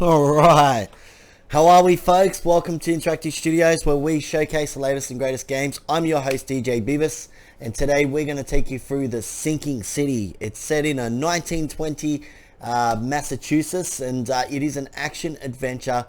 Alright, how are we folks? Welcome to Interactive Studios where we showcase the latest and greatest games. I'm your host DJ Beavis, and today we're going to take you through the Sinking City. It's set in a 1920 Massachusetts, and it is an action-adventure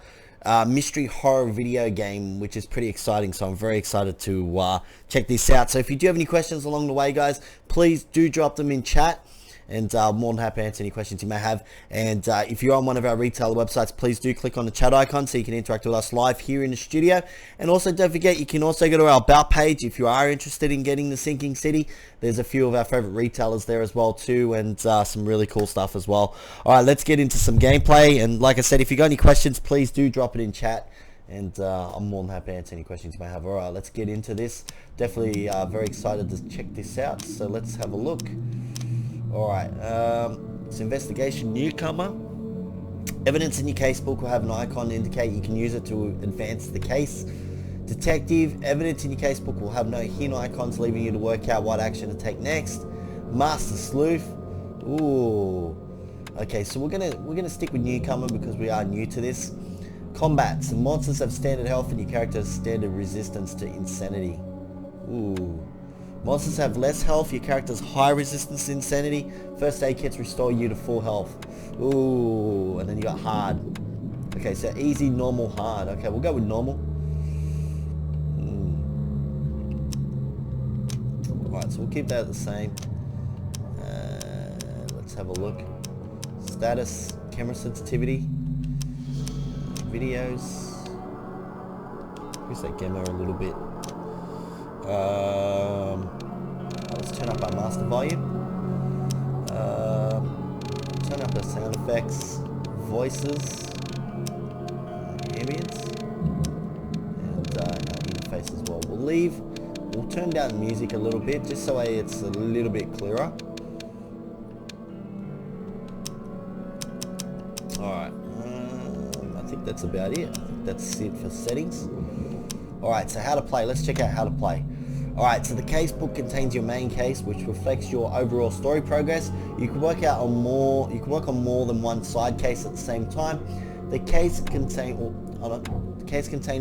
mystery horror video game, which is pretty exciting, so I'm very excited to check this out. So if you do have any questions along the way, guys, please do drop them in chat, and more than happy to answer any questions you may have. And if you're on one of our retailer websites, please do click on the chat icon so you can interact with us live here in the studio. And also don't forget, you can also go to our About page if you are interested in getting the Sinking City. There's a few of our favorite retailers there as well too, and some really cool stuff as well. Alright, let's get into some gameplay, and like I said, if you got any questions, please do drop it in chat, and I'm more than happy to answer any questions you may have. Alright, let's get into this. Definitely very excited to check this out, so let's have a look. Alright, it's investigation newcomer. Evidence in your casebook will have an icon to indicate you can use it to advance the case. Detective, evidence in your casebook will have no hint icons leaving you to work out what action to take next. Master sleuth. Ooh. Okay, so we're gonna stick with newcomer because we are new to this. Combat. Some monsters have standard health and your character has standard resistance to insanity. Ooh. Monsters have less health, your character's high resistance to insanity. First aid kits restore you to full health. Ooh, and then you got hard. Okay, so easy, normal, hard. Okay, we'll go with normal. Alright, so we'll keep that the same. Let's have a look. Status, camera sensitivity, videos. Increase that gamma a little bit. Let's turn up our master volume. Turn up the sound effects, voices, ambience, and our interface as well. We'll turn down music a little bit just so it's a little bit clearer. Alright, I think that's about it. I think that's it for settings. Alright, so how to play. Let's check out how to play. Alright, so the casebook contains your main case, which reflects your overall story progress. You can work on more than one side case at the same time. The case contain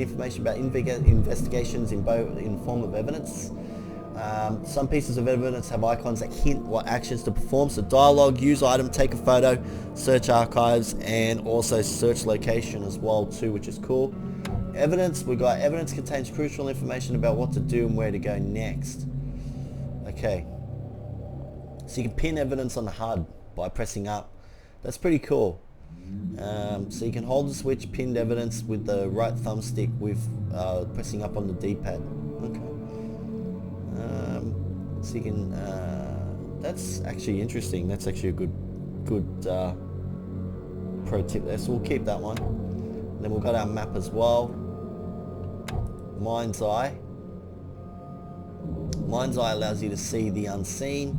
information about investigations in form of evidence. Some pieces of evidence have icons that hint what actions to perform. So dialogue, use item, take a photo, search archives, and also search location as well too, which is cool. Evidence, we got evidence contains crucial information about what to do and where to go next. Okay. So you can pin evidence on the HUD by pressing up. That's pretty cool. So you can hold the switch pinned evidence with the right thumbstick with pressing up on the D-pad. Okay. So you can, that's actually interesting. That's actually a good pro tip there. So we'll keep that one. Then we've got our map as well. Mind's Eye. Mind's Eye allows you to see the unseen.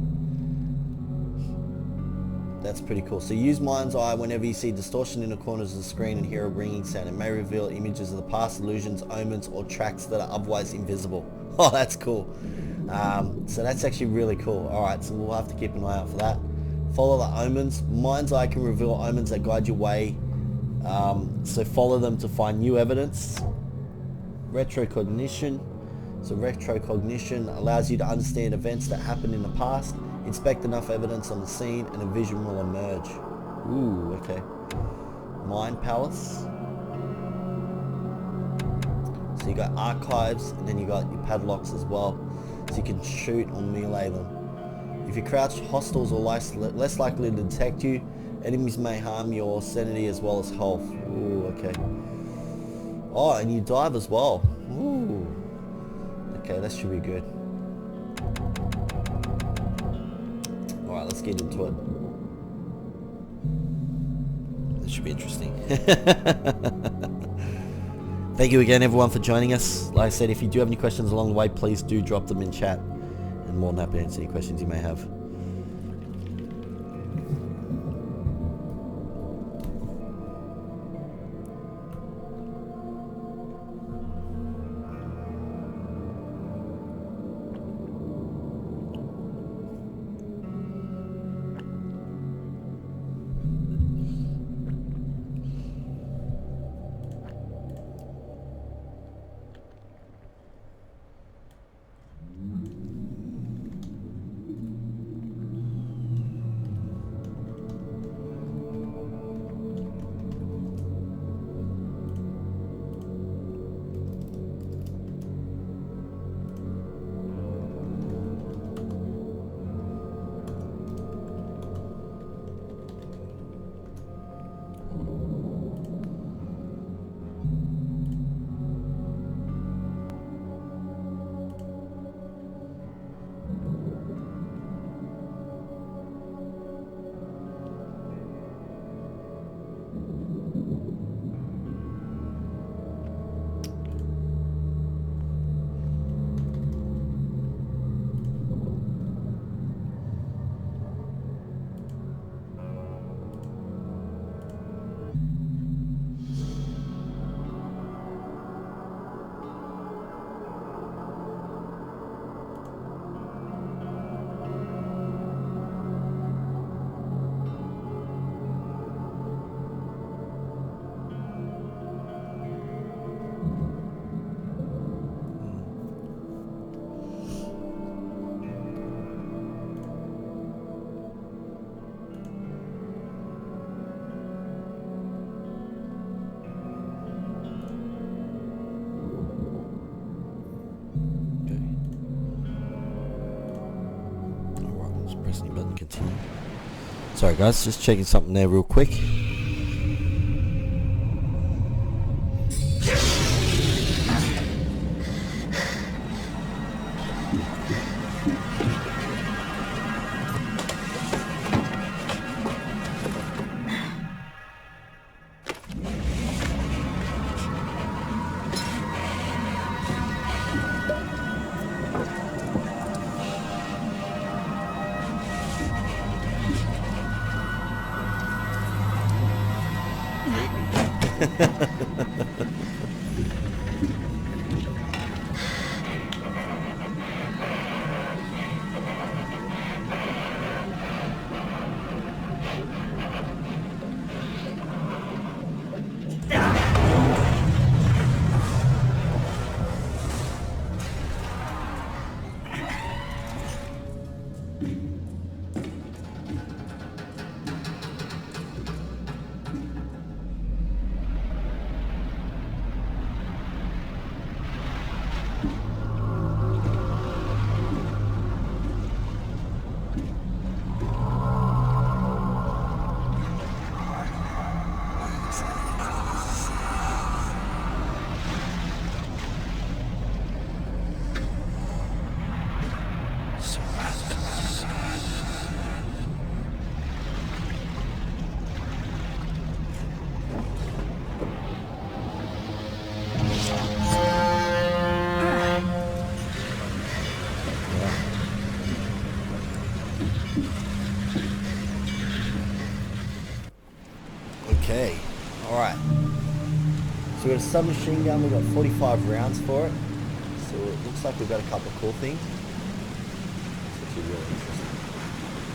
That's pretty cool. So use Mind's Eye whenever you see distortion in the corners of the screen and hear a ringing sound. It may reveal images of the past, illusions, omens, or tracks that are otherwise invisible. Oh, that's cool. So that's actually really cool. Alright, so we'll have to keep an eye out for that. Follow the omens. Mind's Eye can reveal omens that guide your way. So follow them to find new evidence. Retrocognition. So retrocognition allows you to understand events that happened in the past. Inspect enough evidence on the scene and a vision will emerge. Ooh, okay. Mind Palace. So you got archives, and then you got your padlocks as well. So you can shoot or melee them. If you crouch, hostiles are less likely to detect you. Enemies may harm your sanity as well as health. Ooh, okay. Oh, and you dive as well. Ooh. Okay, that should be good. Alright, let's get into it. This should be interesting. Thank you again, everyone, for joining us. Like I said, if you do have any questions along the way, please do drop them in chat. And more than happy to answer any questions you may have. Continue. Sorry guys, just checking something there real quick. Okay, alright. So we've got a submachine gun, we've got 45 rounds for it. So it looks like we've got a couple of cool things. It's actually really interesting.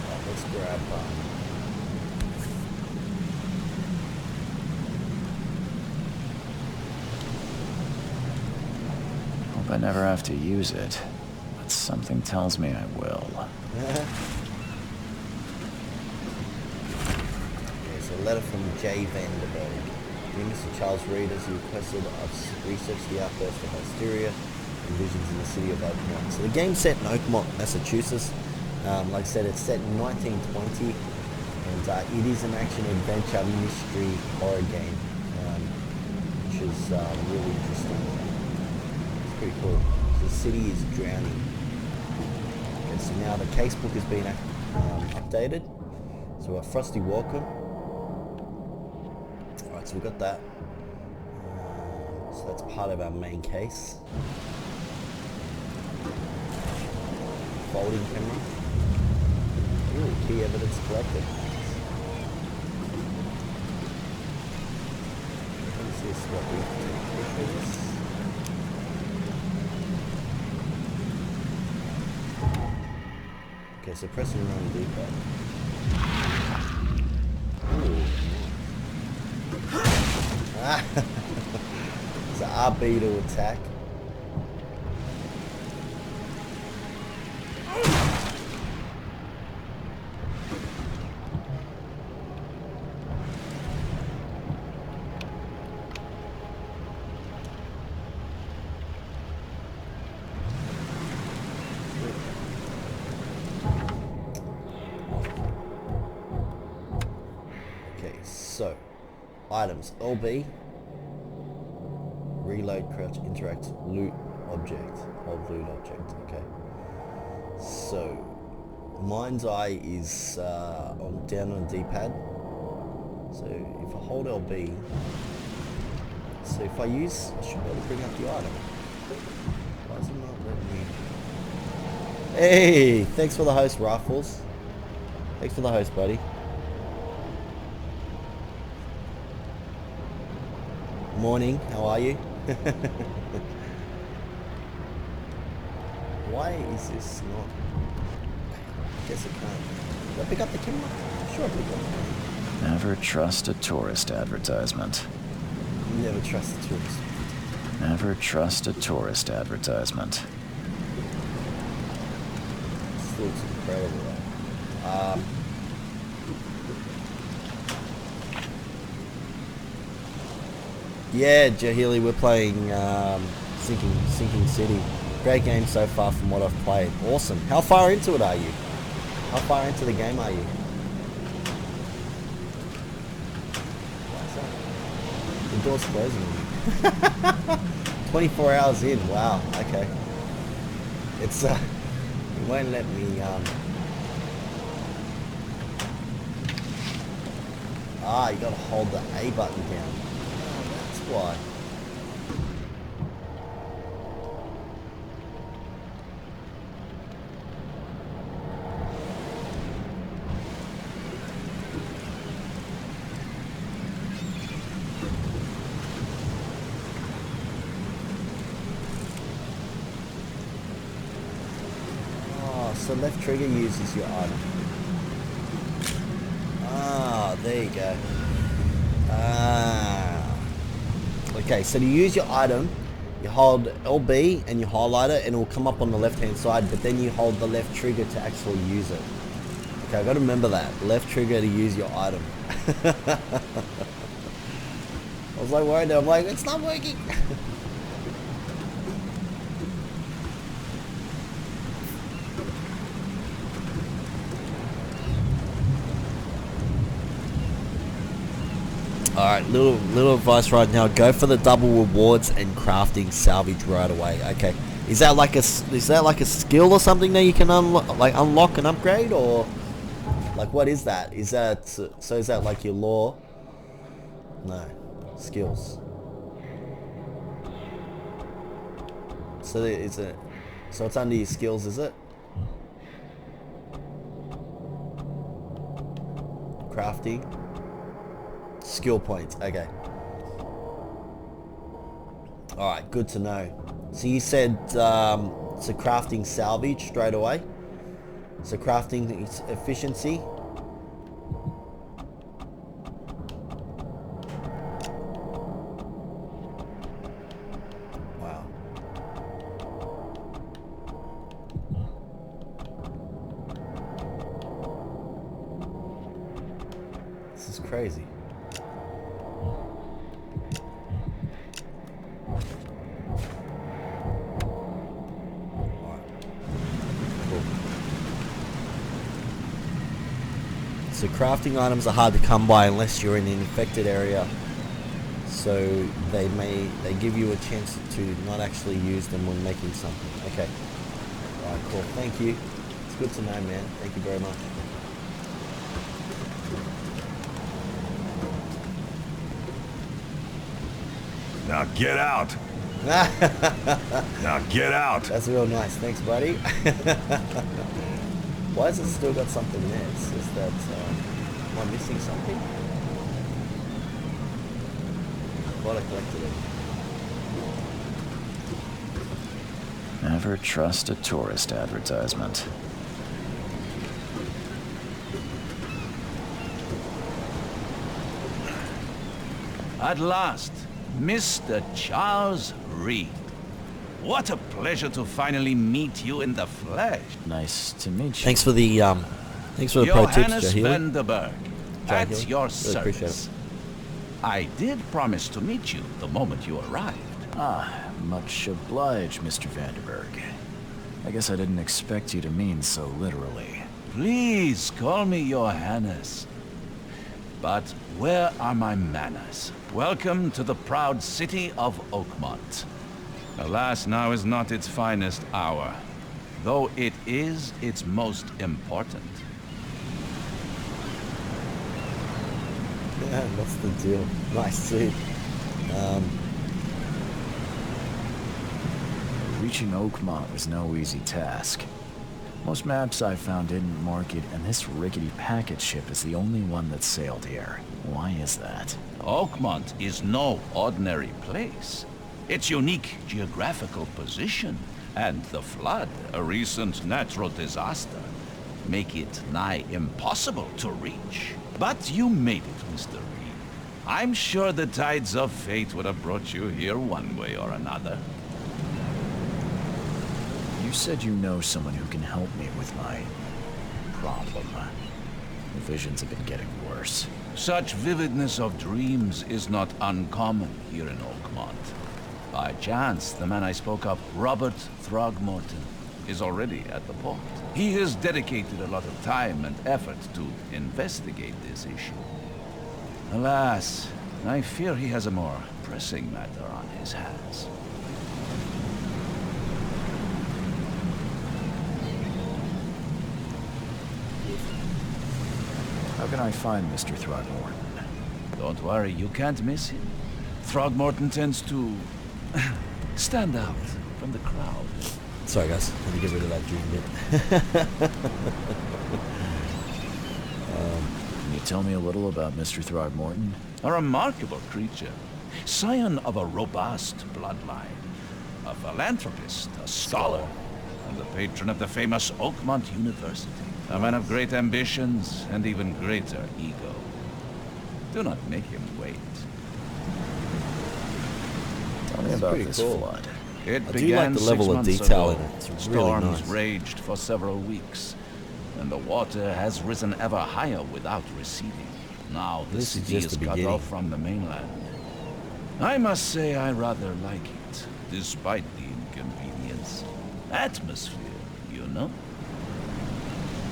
Alright, let's grab Hope I never have to use it, but something tells me I will. A letter from J. Vanderberg. Dear Mr. Charles Reed, as you requested, I've researched the outburst of hysteria and visions in the city of Oakmont. So the game's set in Oakmont, Massachusetts. Like I said, it's set in 1920, and it is an action-adventure mystery horror game, which is really interesting. It's pretty cool. So the city is drowning. Okay, so now the casebook has been updated. So we've got Frosty Welcome. So we've got that. So that's part of our main case. Folding camera. Ooh, key evidence collected. Let me see what we can do for this. Okay, so pressing around the D-pad. It's an RB to attack. Okay, so items LB. Reload, crouch, interact, loot object, hold loot object. Okay. So, mind's eye is down on D-pad. So if I hold LB, so if I use, I should be able to bring up the item. Why is it not letting me? Hey, thanks for the host, Raffles. Thanks for the host, buddy. Morning, how are you? Why is this not? I guess it can't. Did I pick up the camera? Sure I picked up. Never trust a tourist advertisement. Never trust a tourist. Never trust a tourist advertisement. This looks incredible. Yeah, Jahili, we're playing Sinking City. Great game so far from what I've played. Awesome. How far into it are you? How far into the game are you? The door's closing on you. 24 hours in, wow, okay. It's, it won't let me, you gotta hold the A button down. Oh, that's why. So left trigger uses your item. Ah, there you go. Ah. Okay, so to use your item, you hold LB and you highlight it and it will come up on the left hand side, but then you hold the left trigger to actually use it. Okay, I gotta remember that. Left trigger to use your item. I was like worried, I'm like, it's not working. Alright, little advice right now. Go for the double rewards and crafting salvage right away. Okay. Is that like a skill or something that you can unlock and upgrade, or like what is that? Is that so is that like your lore? No. Skills. So it's under your skills, is it? Crafting. Skill points, okay. Alright, good to know. So you said, so crafting salvage straight away. So crafting efficiency. Wow. This is crazy. So crafting items are hard to come by unless you're in an infected area. So they give you a chance to not actually use them when making something. Okay. Alright, cool. Thank you. It's good to know, man. Thank you very much. Now get out. Now get out. That's real nice. Thanks, buddy. Why has it still got something there? It's just that, am I missing something? I thought I collected it. Never trust a tourist advertisement. At last, Mr. Charles Reed. What a pleasure to finally meet you in the flesh. Nice to meet you. Thanks for the pro tips, Johannes Jahili. Vanderberg, at Jahili. your Really appreciate service. I did promise to meet you the moment you arrived. Ah, much obliged, Mr. Vanderberg. I guess I didn't expect you to mean so literally. Please call me Johannes. But where are my manners? Welcome to the proud city of Oakmont. Alas, now is not its finest hour, though it is its most important. Yeah, what's the deal? Nice suit. Reaching Oakmont was no easy task. Most maps I found didn't mark it, and this rickety packet ship is the only one that sailed here. Why is that? Oakmont is no ordinary place. Its unique geographical position and the flood, a recent natural disaster, make it nigh impossible to reach. But you made it, Mr. Reed. I'm sure the tides of fate would have brought you here one way or another. You said you know someone who can help me with my problem. The visions have been getting worse. Such vividness of dreams is not uncommon here in Oakmont. By chance, the man I spoke of, Robert Throgmorton, is already at the port. He has dedicated a lot of time and effort to investigate this issue. Alas, I fear he has a more pressing matter on his hands. How can I find Mr. Throgmorton? Don't worry, you can't miss him. Throgmorton tends to stand out from the crowd. Sorry guys, had to get rid of that dream bit. Can you tell me a little about Mr. Throgmorton? A remarkable creature. Scion of a robust bloodline. A philanthropist, a scholar, and the patron of the famous Oakmont University. A man of great ambitions and even greater ego. Do not make him wait. Tell me about pretty this cool. flood. It I do began like the level 6 of months detail ago. in it. It's really Storms nice. raged for several weeks, and the water has risen ever higher without receding. Now the This is city just is the cut beginning. off from the mainland. I must say I rather like it, despite the inconvenience. Atmosphere, you know?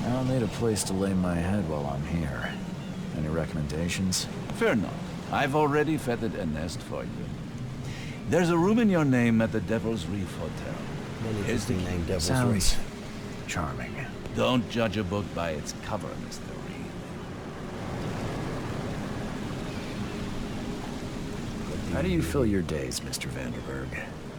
I'll need a place to lay my head while I'm here. Any recommendations? Fear not. I've already feathered a nest for you. There's a room in your name at the Devil's Reef Hotel. What Here's the interesting key. name, Devil's Sounds Reef. charming. Don't judge a book by its cover, Mr. Reed. How do you fill your days, Mr. Vanderberg?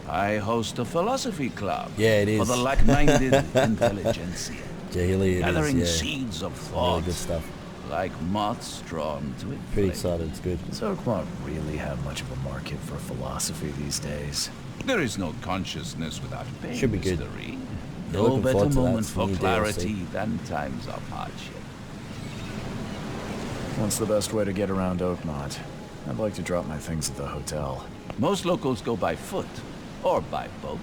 I host a philosophy club. Yeah, it For is. the like-minded intelligentsia. Jahili, it Gathering is, yeah. seeds of Really thought. good stuff. Like moths drawn to it. Pretty excited, it's good. Does Oakmont really have much of a market for philosophy these days? There is no consciousness without pain, Should be good. Mr. Reed. Yeah, No looking better forward to that. moment It's for new clarity DLC. than times of hardship. What's the best way to get around Oakmont? I'd like to drop my things at the hotel. Most locals go by foot or by boat.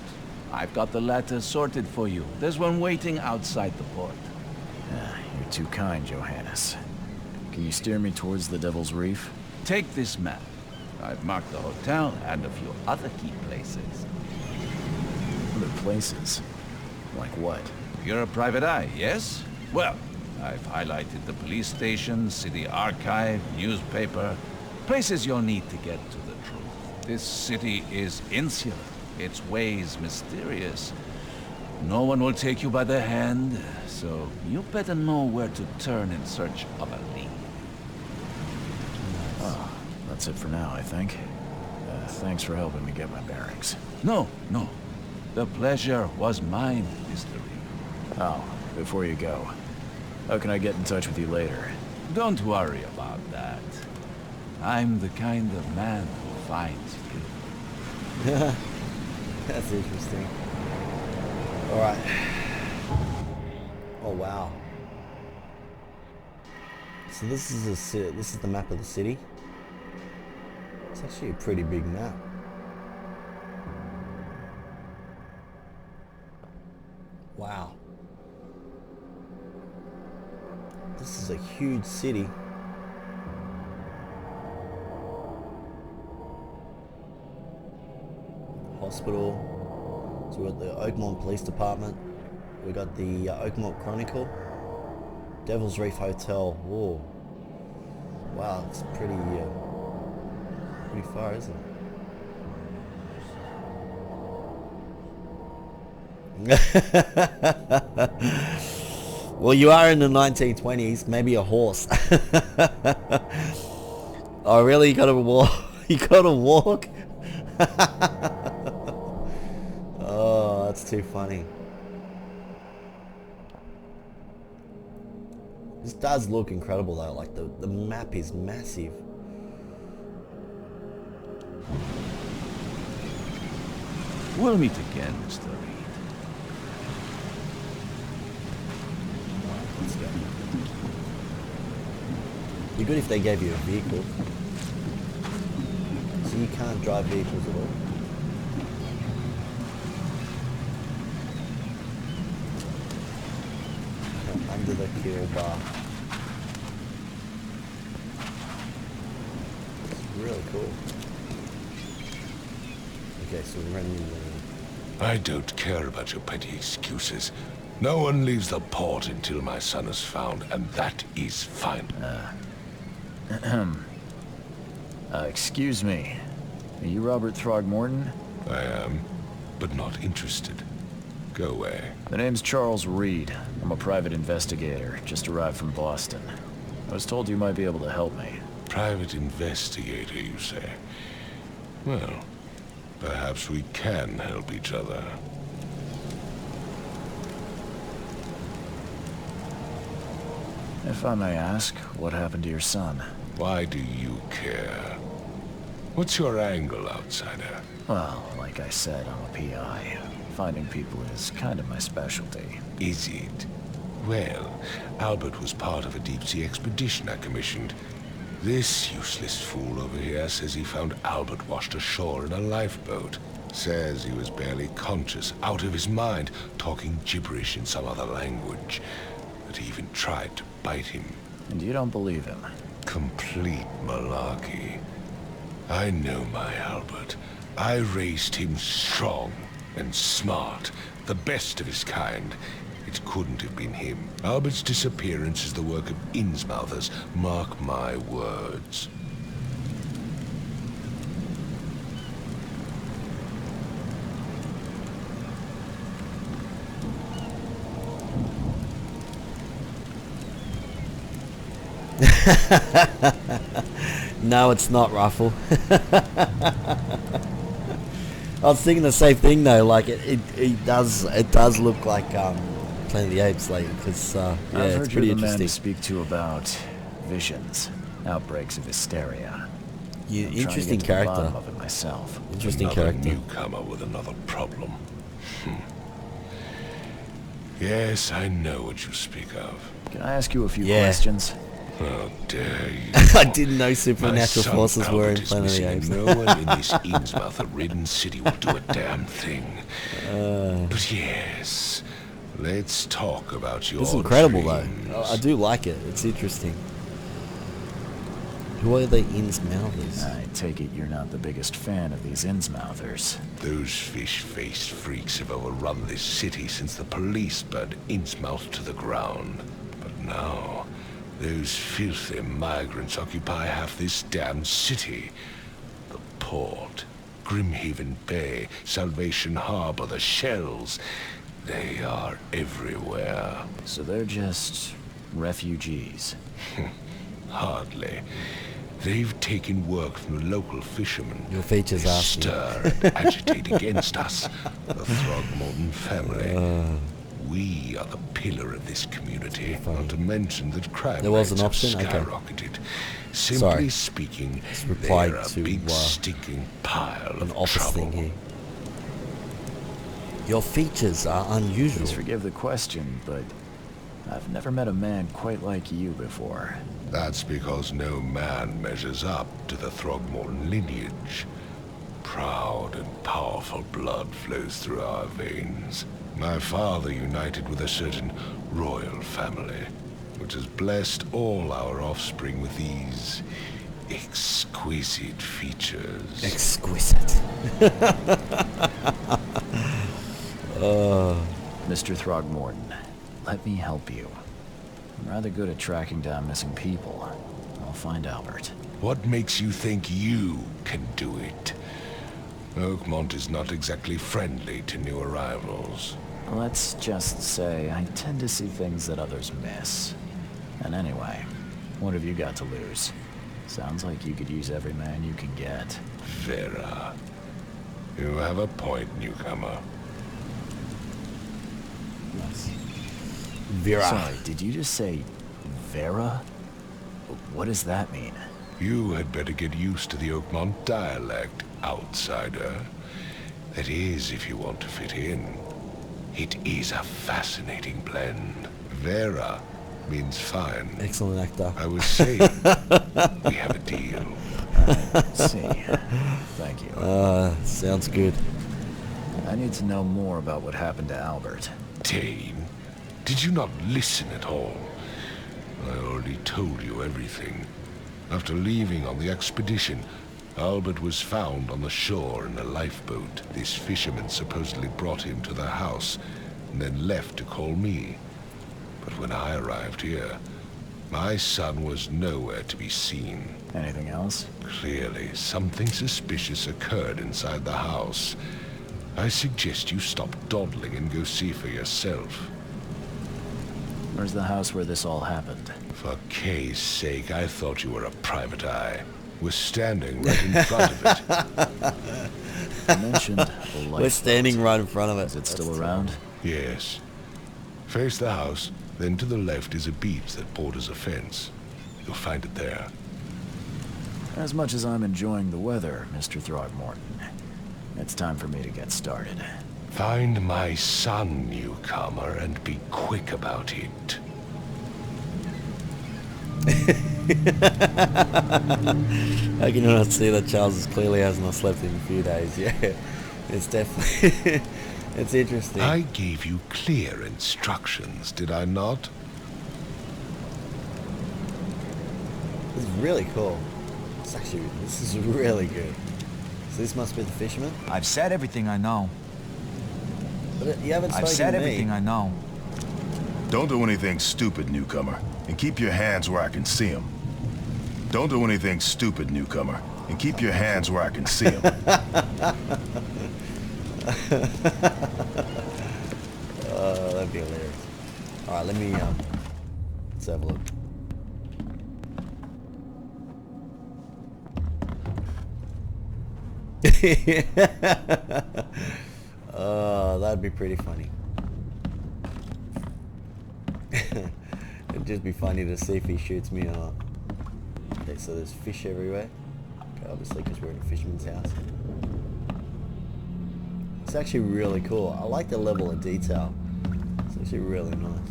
I've got the latter sorted for you. There's one waiting outside the port. You're too kind, Johannes. Can you steer me towards the Devil's Reef? Take this map. I've marked the hotel and a few other key places. Other places? Like what? You're a private eye, yes? Well, I've highlighted the police station, city archive, newspaper, places you'll need to get to the truth. This city is insular, its ways mysterious. No one will take you by the hand, so you better know where to turn in search of a lead. Oh, that's it for now, I think. Thanks for helping me get my bearings. No. The pleasure was mine, Mr. Reed. Oh, before you go, how can I get in touch with you later? Don't worry about that. I'm the kind of man who finds you. That's interesting. Alright. Oh wow. So this is the map of the city. It's actually a pretty big map. Wow. This is a huge city. Hospital. So we've got the Oakmont Police Department. We got the Oakmont Chronicle. Devil's Reef Hotel. Whoa. Wow, it's pretty far, isn't it? Well, you are in the 1920s. Maybe a horse. Oh, really? You gotta walk? You gotta walk? Oh, that's too funny. This does look incredible though, like the map is massive. We'll meet again, Mr. Reed. Let's go. Be good if they gave you a vehicle. So you can't drive vehicles at all. Under the kill bar. It's really cool. Okay, so we're running the I don't care about your petty excuses. No one leaves the port until my son is found, and that is fine. Excuse me. Are you Robert Throgmorton? I am, but not interested. Go away. The name's Charles Reed. I'm a private investigator, just arrived from Boston. I was told you might be able to help me. Private investigator, you say? Well, perhaps we can help each other. If I may ask, what happened to your son? Why do you care? What's your angle, outsider? Well, like I said, I'm a PI. Finding people is kind of my specialty. Is it? Well, Albert was part of a deep-sea expedition I commissioned. This useless fool over here says he found Albert washed ashore in a lifeboat. Says he was barely conscious, out of his mind, talking gibberish in some other language. That he even tried to bite him. And you don't believe him? Complete malarkey. I know my Albert. I raised him strong and smart, the best of his kind. It couldn't have been him. Albert's disappearance is the work of Innsmouthers. Mark my words. No, it's not Ruffle. I was thinking the same thing though. Like it does look like Planet of the Apes, like because yeah, I've heard it's pretty you're the man interesting. to speak to about visions, outbreaks of hysteria. You, I'm trying to interesting get to the character. bottom of it myself. Interesting Another character. newcomer with another problem. Yes, I know what you speak of. Can I ask you a few Yeah. questions? How dare you? I didn't know My supernatural son forces were in Albert is Planet of the missing, Apes. and no one in this Innsmouth-ridden city will do a damn thing. But yes, let's talk about your It's incredible dreams. though. I do like it. It's interesting. Who are the Innsmouthers? I take it you're not the biggest fan of these Innsmouthers. Those fish-faced freaks have overrun this city since the police burned Innsmouth to the ground. But now, those filthy migrants occupy half this damn city. The port, Grimhaven Bay, Salvation Harbor, the Shells. They are everywhere. So they're just refugees. Hardly. They've taken work from the local fishermen. Your features They are stir and agitate against us, the Throgmorton family. We are the pillar of this community, not to mention that crime There was rates an have option? Okay. skyrocketed. Simply Sorry. speaking, replied they're a to, big stinking pile An of office trouble. thing here. Your features are unusual. Please forgive the question, but I've never met a man quite like you before. That's because no man measures up to the Throgmorton lineage. Proud and powerful blood flows through our veins. My father united with a certain royal family, which has blessed all our offspring with these exquisite features. Exquisite. Mr. Throgmorton, let me help you. I'm rather good at tracking down missing people. I'll find Albert. What makes you think you can do it? Oakmont is not exactly friendly to new arrivals. Let's just say I tend to see things that others miss. And anyway, what have you got to lose? Sounds like you could use every man you can get. Vera. You have a point, newcomer. Vera. Sorry, did you just say Vera? What does that mean? You had better get used to the Oakmont dialect, outsider. That is, if you want to fit in. It is a fascinating blend. Vera means fine. Excellent actor. I was saying, we have a deal. See. Thank you. Sounds good. I need to know more about what happened to Albert. Dane, did you not listen at all? I already told you everything. After leaving on the expedition, Albert was found on the shore in a lifeboat. This fisherman supposedly brought him to the house and then left to call me. But when I arrived here, my son was nowhere to be seen. Anything else? Clearly, something suspicious occurred inside the house. I suggest you stop dawdling and go see for yourself. Where's the house where this all happened? For Kay's sake, I thought you were a private eye. We're standing right in front of it. You mentioned the lifeboat. We're standing right in front of it. Is it still around? Yes. Face the house, then to the left is a beach that borders a fence. You'll find it there. As much as I'm enjoying the weather, Mr. Throgmorton, it's time for me to get started. Find my son, newcomer, and be quick about it. How can you not see that Charles clearly has not slept in a few days? Yeah, it's definitely... it's interesting. I gave you clear instructions, did I not? This is really cool. This is really good. So this must be the fisherman? I've said everything I know. But you haven't spoken I've said to me. everything I know. Don't do anything stupid, newcomer, and keep your hands where I can see them. Don't do anything stupid, newcomer, and keep your hands where I can see them. Oh, that'd be hilarious. Alright, let's have a look. Oh, that'd be pretty funny. It'd just be funny to see if he shoots me or not. Okay, so there's fish everywhere. Okay, obviously because we're in a fisherman's house. It's actually really cool. I like the level of detail. It's actually really nice.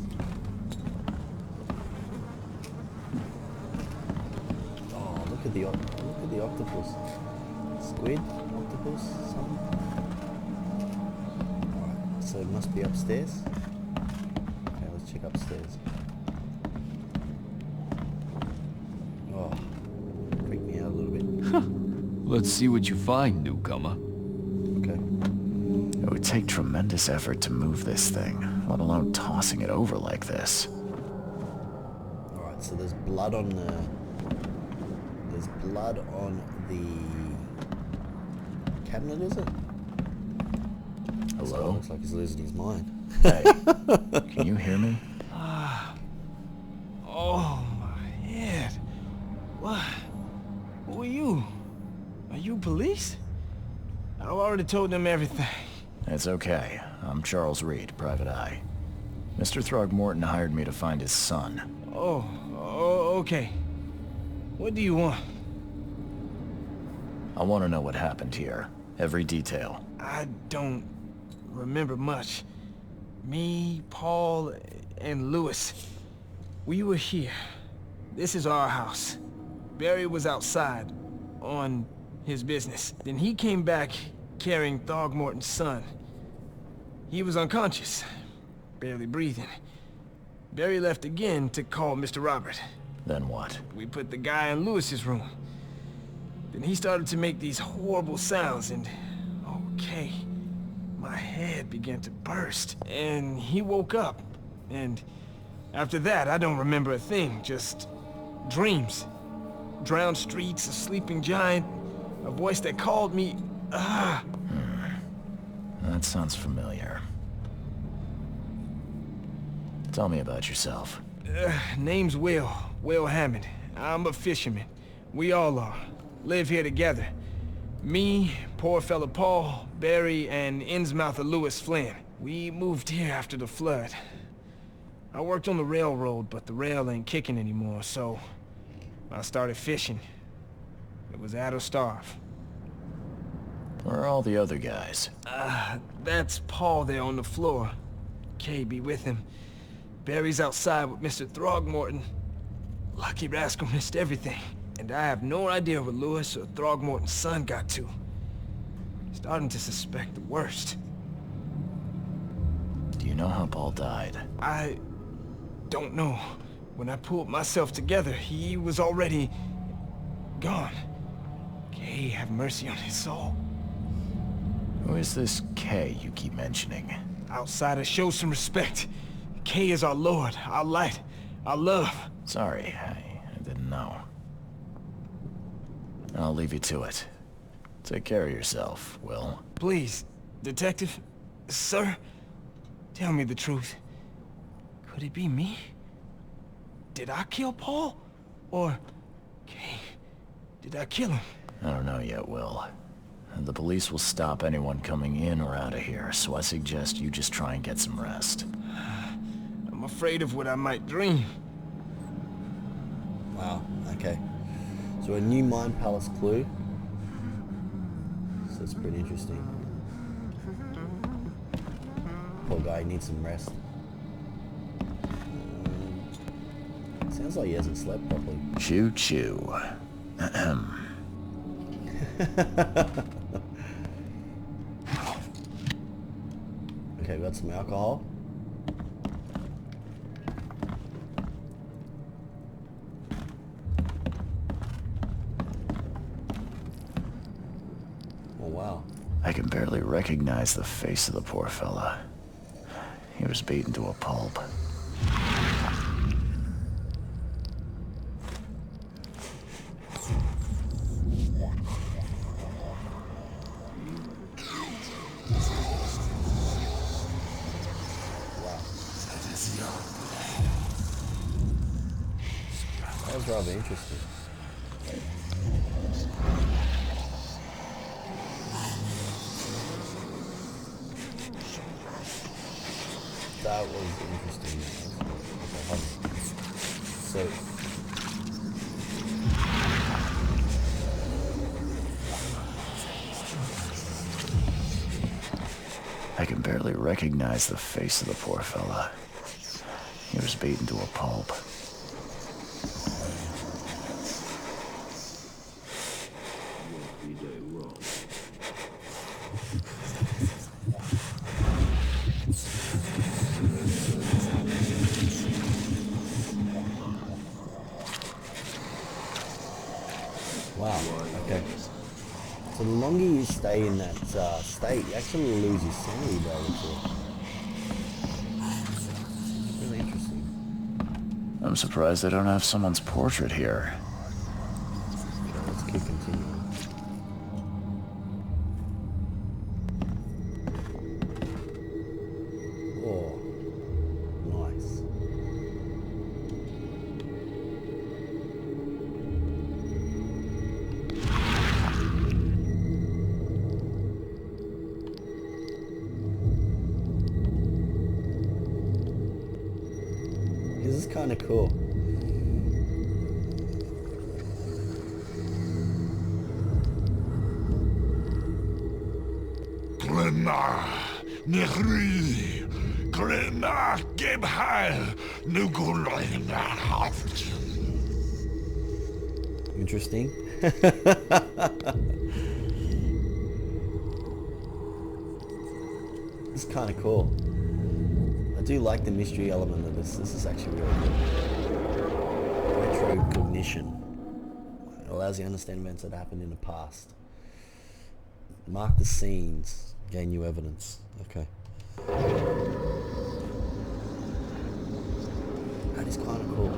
Oh, look at the octopus. Squid? Octopus? Something? Alright, so it must be upstairs. Okay, let's check upstairs. Oh, freaked me out a little bit. Let's see what you find, newcomer. Okay. It would take tremendous effort to move this thing, let alone tossing it over like this. Alright, so there's blood on the... There's blood on the... cabinet, is it? This guy Hello? looks like he's losing his mind. Hey, can you hear me? Oh, my head. What? Who are you? Are you police? I already told them everything. It's okay. I'm Charles Reed, Private Eye. Mr. Throgmorton hired me to find his son. Oh, okay. What do you want? I want to know what happened here. Every detail. I don't remember much. Me, Paul, and Lewis. We were here. This is our house. Barry was outside, on his business. Then he came back carrying Throgmorton's son. He was unconscious, barely breathing. Barry left again to call Mr. Robert. Then what? We put the guy in Lewis's room. Then he started to make these horrible sounds and... okay. My head began to burst. And he woke up. And after that, I don't remember a thing. Just dreams. Drowned streets, a sleeping giant, a voice that called me... That sounds familiar. Tell me about yourself. Name's Will Hammond. I'm a fisherman. We all are. Live here together. Me, poor fella Paul, Barry, and Innsmouther Lewis Flynn. We moved here after the flood. I worked on the railroad, but the rail ain't kicking anymore, so I started fishing. It was add or starve. Where are all the other guys? That's Paul there on the floor. Kay be with him. Barry's outside with Mr. Throgmorton. Lucky rascal missed everything. And I have no idea where Lewis or Throgmorton's son got to. Starting to suspect the worst. Do you know how Paul died? I don't know. When I pulled myself together, he was already gone. Kay, have mercy on his soul. Who is this Kay you keep mentioning? Outsider, show some respect. Kay is our lord, our light, our love. Sorry, I didn't know. I'll leave you to it. Take care of yourself, Will. Please, detective, sir, tell me the truth. Could it be me? Did I kill Paul? Or, Kay, did I kill him? I don't know yet, Will. The police will stop anyone coming in or out of here, so I suggest you just try and get some rest. I'm afraid of what I might dream. Wow, okay. So a new Mind Palace clue. So it's pretty interesting. Poor guy needs some rest. Sounds like he hasn't slept properly. Choo choo. Okay, we got some alcohol. Oh wow. I can barely recognize the face of the poor fella. He was beaten to a pulp. That was rather interesting. That was interesting. Okay, so I can barely recognize the face of the poor fella. He was beaten to a pulp. wow. Okay. So the longer you stay in that state, you actually lose your sanity by the looks of it. Really interesting. I'm surprised they don't have someone's portrait here. Okay, let's keep continuing. Oh, nice. This is kind of cool. Glenna, Nehri, Glenna, Gebheil, Nugulinhaft. Interesting. It's kind of cool. I do like the mystery element of this. This is actually really good. Retrocognition. It allows you to understand events that happened in the past. Mark the scenes. Gain new evidence. Okay. That is kind of cool.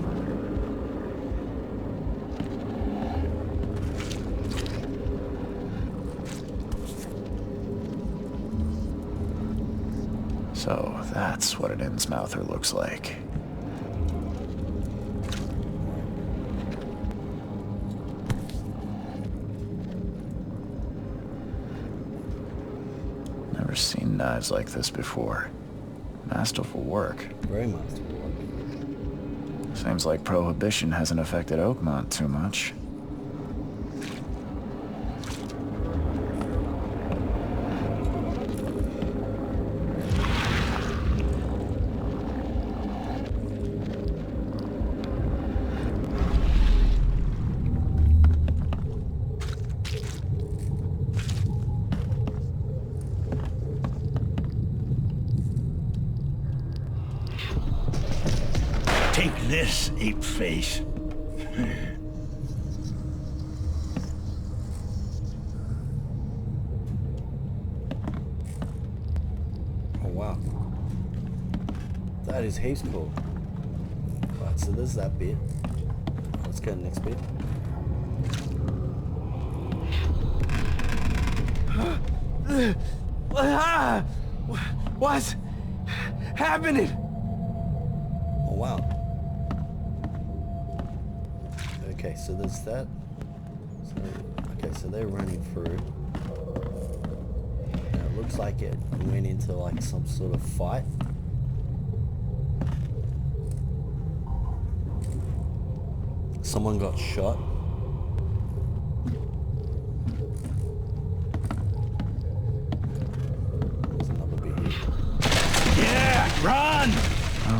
So that's what an Innsmouther looks like. Never seen knives like this before. Masterful work. Very masterful work. Seems like Prohibition hasn't affected Oakmont too much. Take this, ape face. wow. That is heaps cool. Alright, so there's that bit. Let's go to the next bit. What's happening? Oh wow. Okay, so there's that. Okay, so they're running through. Now it looks like it went into like some sort of fight. Someone got shot. There's another bit here. Yeah, run!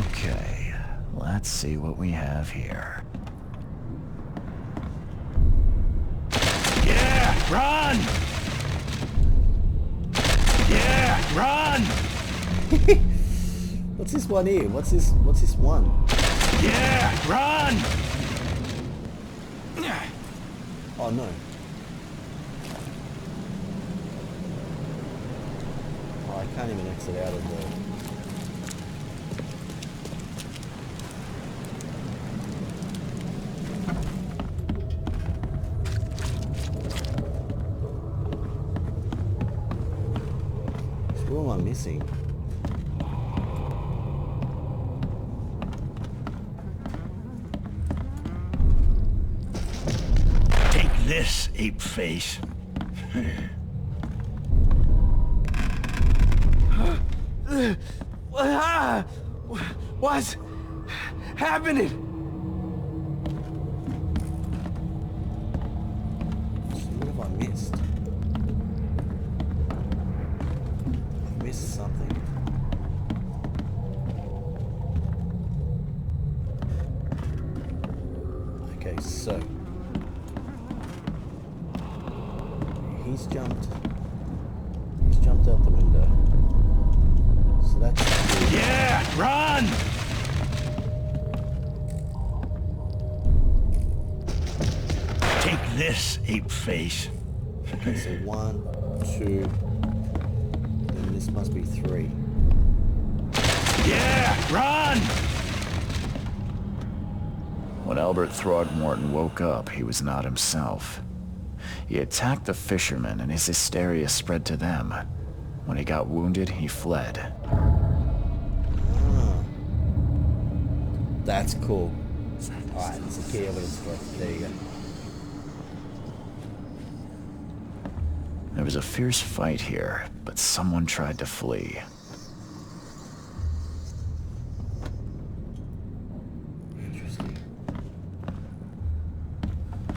Okay, let's see what we have here. Yeah, run! Yeah, run! What's this one here? What's this one? Yeah, run! Oh no. Oh, I can't even exit out of the... So what am I missing? Take this, ape face. What's happening? So what have I missed? I've missed something. Okay, so he's jumped out the window. So that's good. Yeah, run! Take this, ape face. Okay, so 1, 2, and this must be 3. Yeah, run! When Albert Throgmorton woke up, he was not himself. He attacked the fishermen and his hysteria spread to them. When he got wounded, he fled. Ah. That's cool. Alright, it's a key evidence collected. There you go. There was a fierce fight here, but someone tried to flee. Interesting.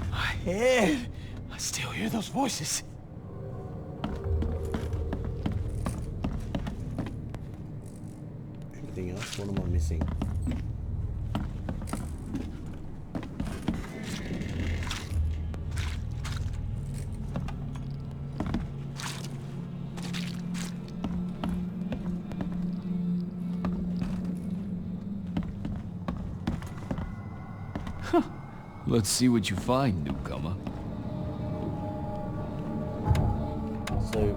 My head. I still hear those voices. Anything else? What am I missing? Let's see what you find, newcomer. So,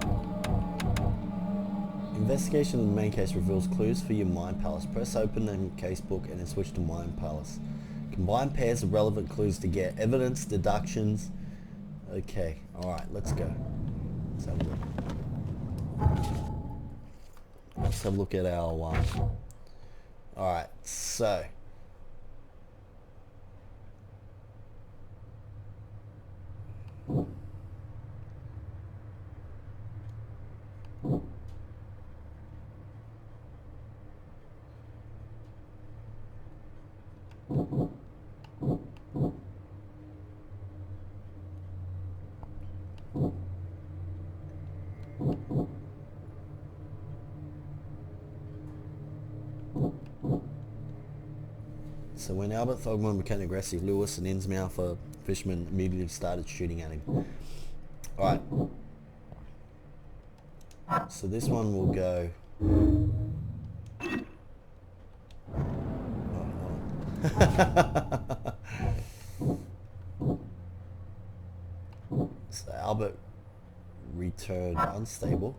investigation of the main case reveals clues for your Mind Palace. Press open the casebook and then switch to Mind Palace. Combine pairs of relevant clues to get evidence, deductions. Okay, alright, let's go. Let's have a look. Let's have a look at our one. Alright, so. So when Albert Throgmorton became aggressive, Lewis and Innsmouth, a fisherman, immediately started shooting at him. Alright. So this one will go... So Albert returned unstable.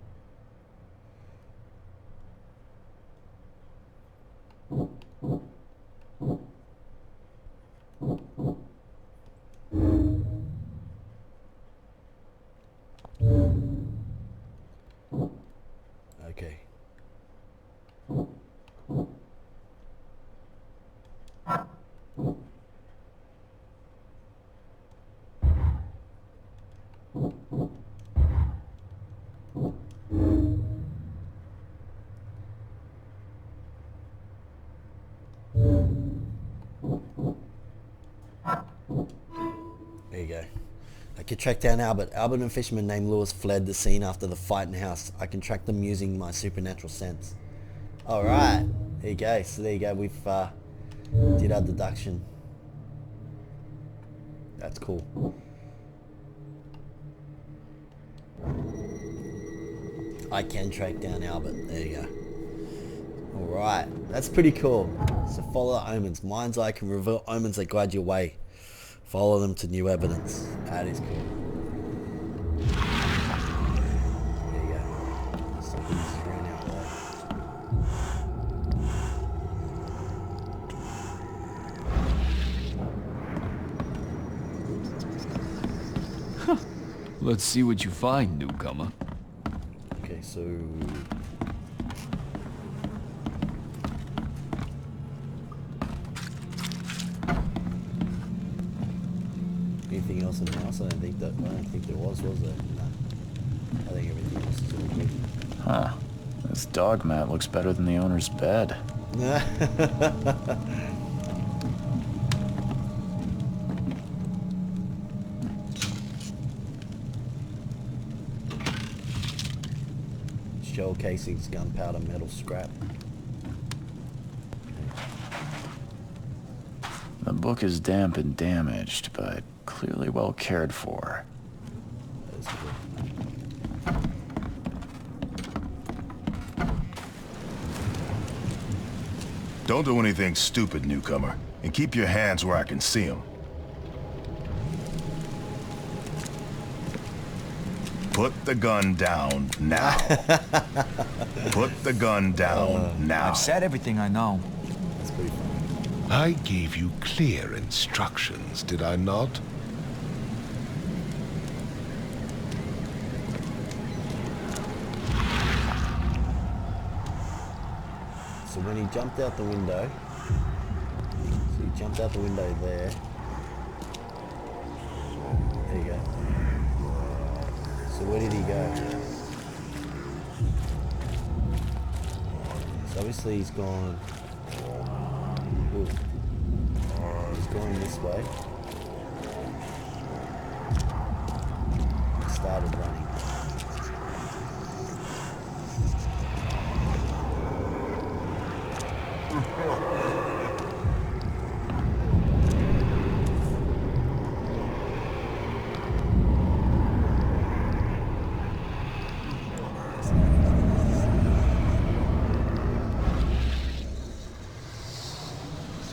can track down Albert. Albert and a fisherman named Lewis fled the scene after the fight in the house. I can track them using my supernatural sense. Alright. There you go. So there you go. We've did our deduction. That's cool. I can track down Albert. There you go. Alright. That's pretty cool. So follow the omens. Mind's eye can reveal omens that guide your way. Follow them to new evidence. That is cool. There you go. Something's thrown out there. Let's see what you find, newcomer. Okay, so... anything else in the house? I don't think there was there? No. I think everything else is all good. Huh. This dog mat looks better than the owner's bed. Shell casings, gunpowder, metal scrap. The book is damp and damaged, but clearly well cared for. That is cool. Don't do anything stupid, newcomer, and keep your hands where I can see them. Put the gun down now. Put the gun down now. I've said everything I know. That's pretty fun. I gave you clear instructions, did I not? So when he jumped out the window, there. There you go. So where did he go? So obviously he's gone. Ooh. He's going this way. He started running.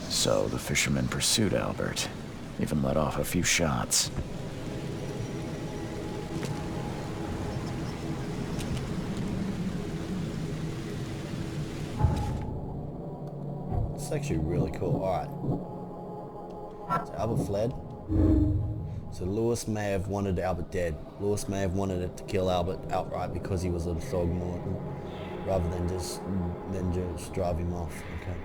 So the fisherman pursued Albert, even let off a few shots. It's actually really cool. Alright. So Albert fled. So Lewis may have wanted Albert dead. Lewis may have wanted it to kill Albert outright because he was a Throgmorton, rather than just drive him off. Okay.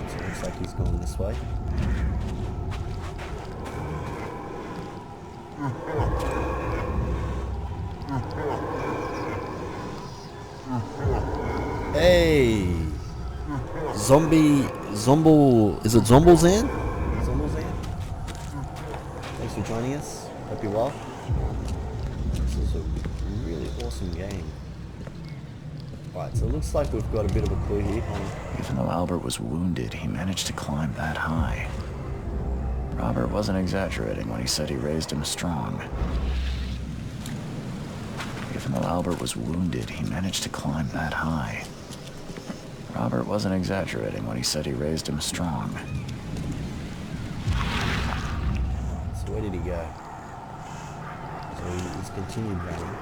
So it looks like he's going this way. Hey! Is it Zomblezan? Zomblezan? Thanks for joining us. Hope you're well. This is a really awesome game. Right, so it looks like we've got a bit of a clue here. Even though Albert was wounded, he managed to climb that high. Robert wasn't exaggerating when he said he raised him strong. Even though Albert was wounded, he managed to climb that high. Robert wasn't exaggerating when he said he raised him strong. So where did he go? So he's continued running.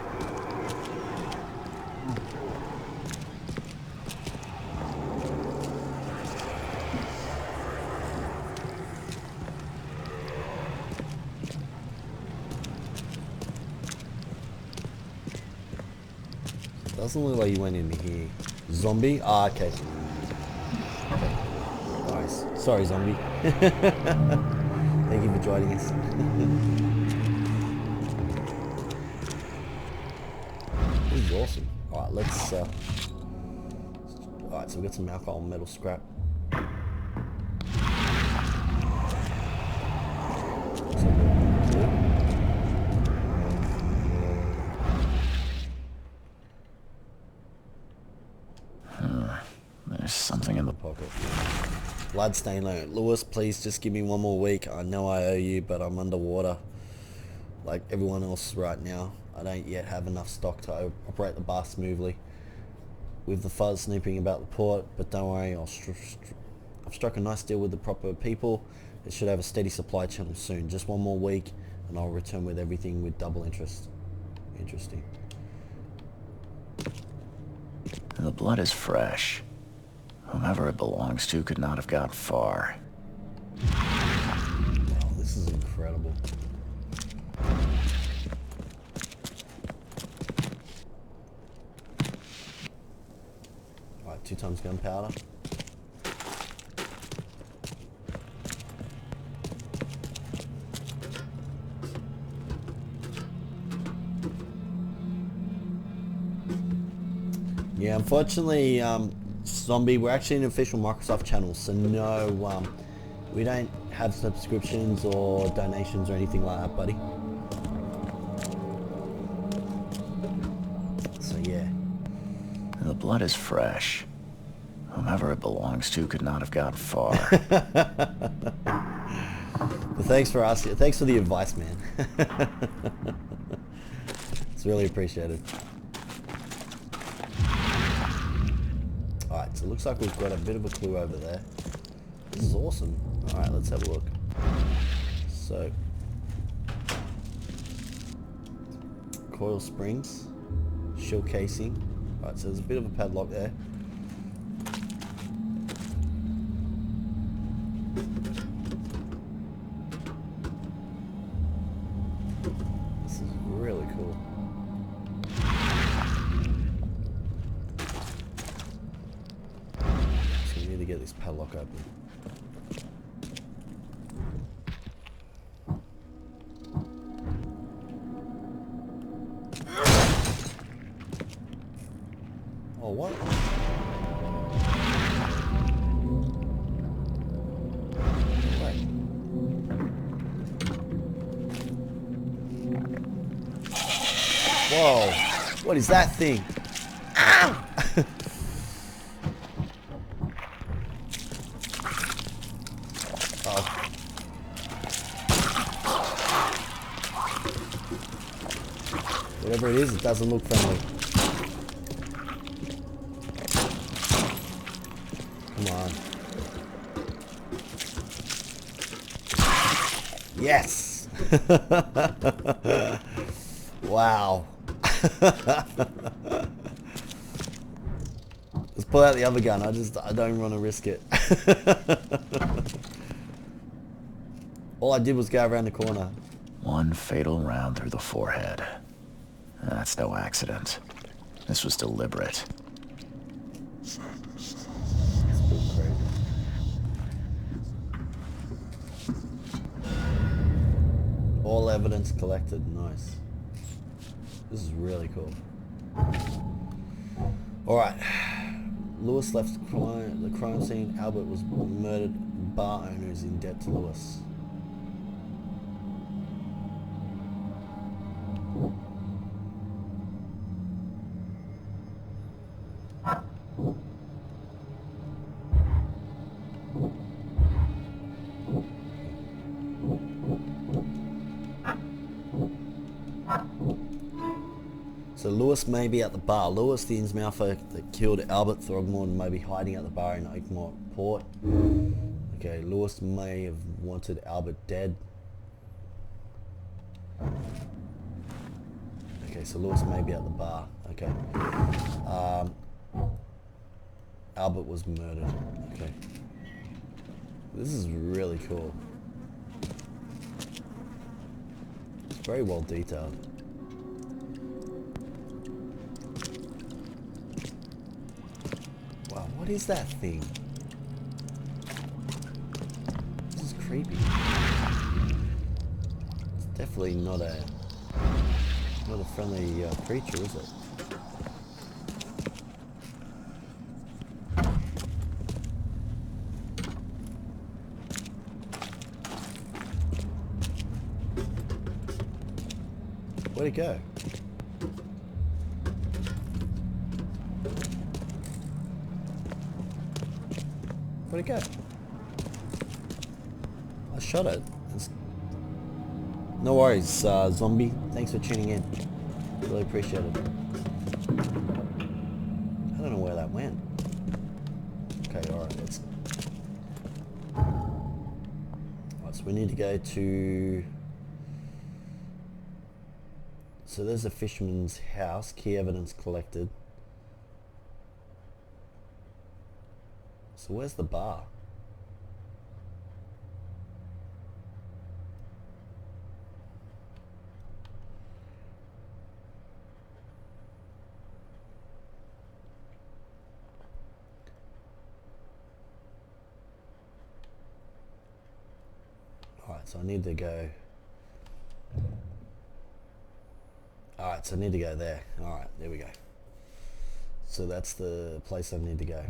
Doesn't look like he went in here. Zombie? Ah, okay. Okay. Nice. Sorry, zombie. Thank you for joining us. This is awesome. Alright, let's alright, so we've got some alcohol and metal scrap. Bloodstain alert. Lewis, please just give me one more week. I know I owe you, but I'm underwater. Like everyone else right now. I don't yet have enough stock to operate the bar smoothly. With the fuzz snooping about the port, but don't worry, I've struck a nice deal with the proper people. It should have a steady supply channel soon. Just one more week, and I'll return with everything with double interest. Interesting. The blood is fresh. Whomever it belongs to could not have got far. Wow, this is incredible. Alright, 2 times gunpowder. Yeah, unfortunately, Zombie, we're actually an official Microsoft channel, so no, we don't have subscriptions or donations or anything like that, buddy. So yeah. The blood is fresh. Whomever it belongs to could not have got far. But thanks for asking. Thanks for the advice, man. It's really appreciated. Alright, so it looks like we've got a bit of a clue over there. This is awesome. Alright, let's have a look. So, coil springs, shell casing. Alright, so there's a bit of a padlock there. This is really cool. So we need to get this padlock open. Oh, what? Wait. Whoa. What is that thing? Ow! Oh. Whatever it is, it doesn't look friendly. Come on. Yes! Wow. Let's pull out the other gun. I don't want to risk it. All I did was go around the corner. One fatal round through the forehead. That's no accident. This was deliberate. That's pretty crazy. All evidence collected. Nice. This is really cool. Alright. Lewis left the crime scene. Albert was murdered. Bar owner is in debt to Lewis. So Lewis may be at the bar. Lewis, the Innsmouther that killed Albert Throgmorton, may be hiding at the bar in Oakmont Port. Okay, Lewis may have wanted Albert dead. Okay, so Lewis may be at the bar. Okay. Albert was murdered. Okay. This is really cool. It's very well detailed. Wow, what is that thing? This is creepy. It's definitely not a friendly creature, is it? Where'd it go? Where'd it go? shot it. No worries, zombie. Thanks for tuning in. Really appreciate it. I don't know where that went. Okay, alright, let's... Alright, so we need to go to... So there's a fisherman's house, key evidence collected. So where's the bar? Alright, so I need to go... Alright, so I need to go there. Alright, there we go. So that's the place I need to go.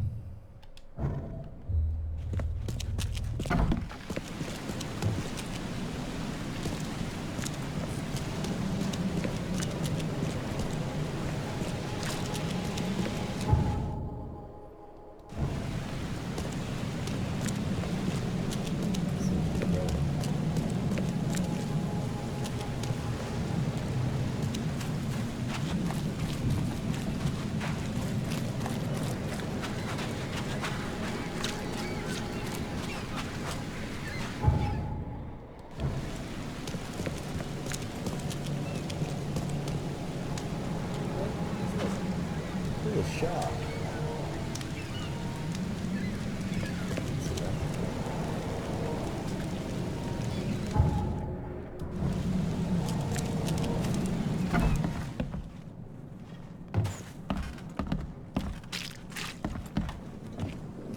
Shot.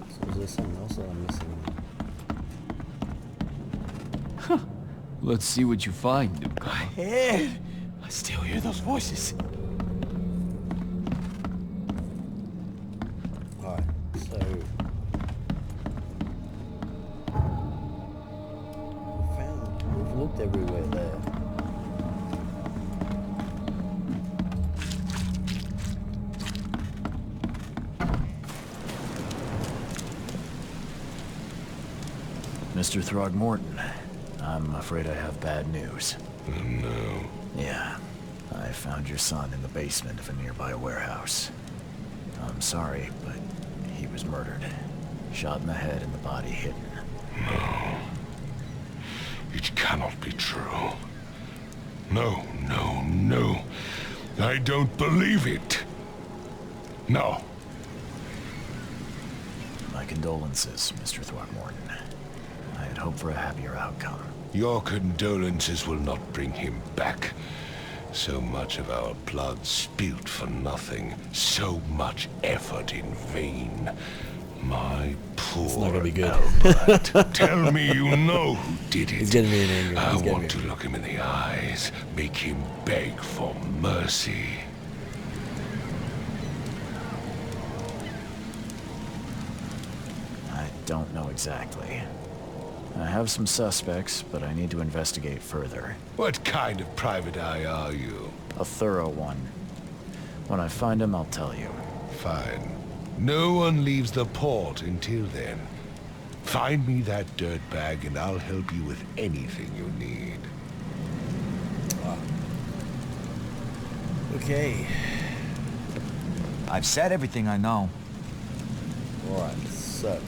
So is there something else that I'm missing? Let's see what you find, newcomer. Ed! I still hear those voices. Alright, so... We've looked everywhere there. Mr. Throgmorton, I'm afraid I have bad news. No. Yeah, I found your son in the basement of a nearby warehouse. I'm sorry, but he was murdered. Shot in the head and the body hidden. No. It cannot be true. No, no, no. I don't believe it. No. My condolences, Mr. Throgmorton. I had hoped for a happier outcome. Your condolences will not bring him back. So much of our blood spilt for nothing. So much effort in vain. My poor not gonna be good. Albert. Tell me you know who did it. He's getting me in anger. I He's getting want me. to look him in the eyes. Make him beg for mercy. I don't know exactly. I have some suspects, but I need to investigate further. What kind of private eye are you? A thorough one. When I find him, I'll tell you. Fine. No one leaves the port until then. Find me that dirtbag and I'll help you with anything you need. Okay. I've said everything I know. Alright, so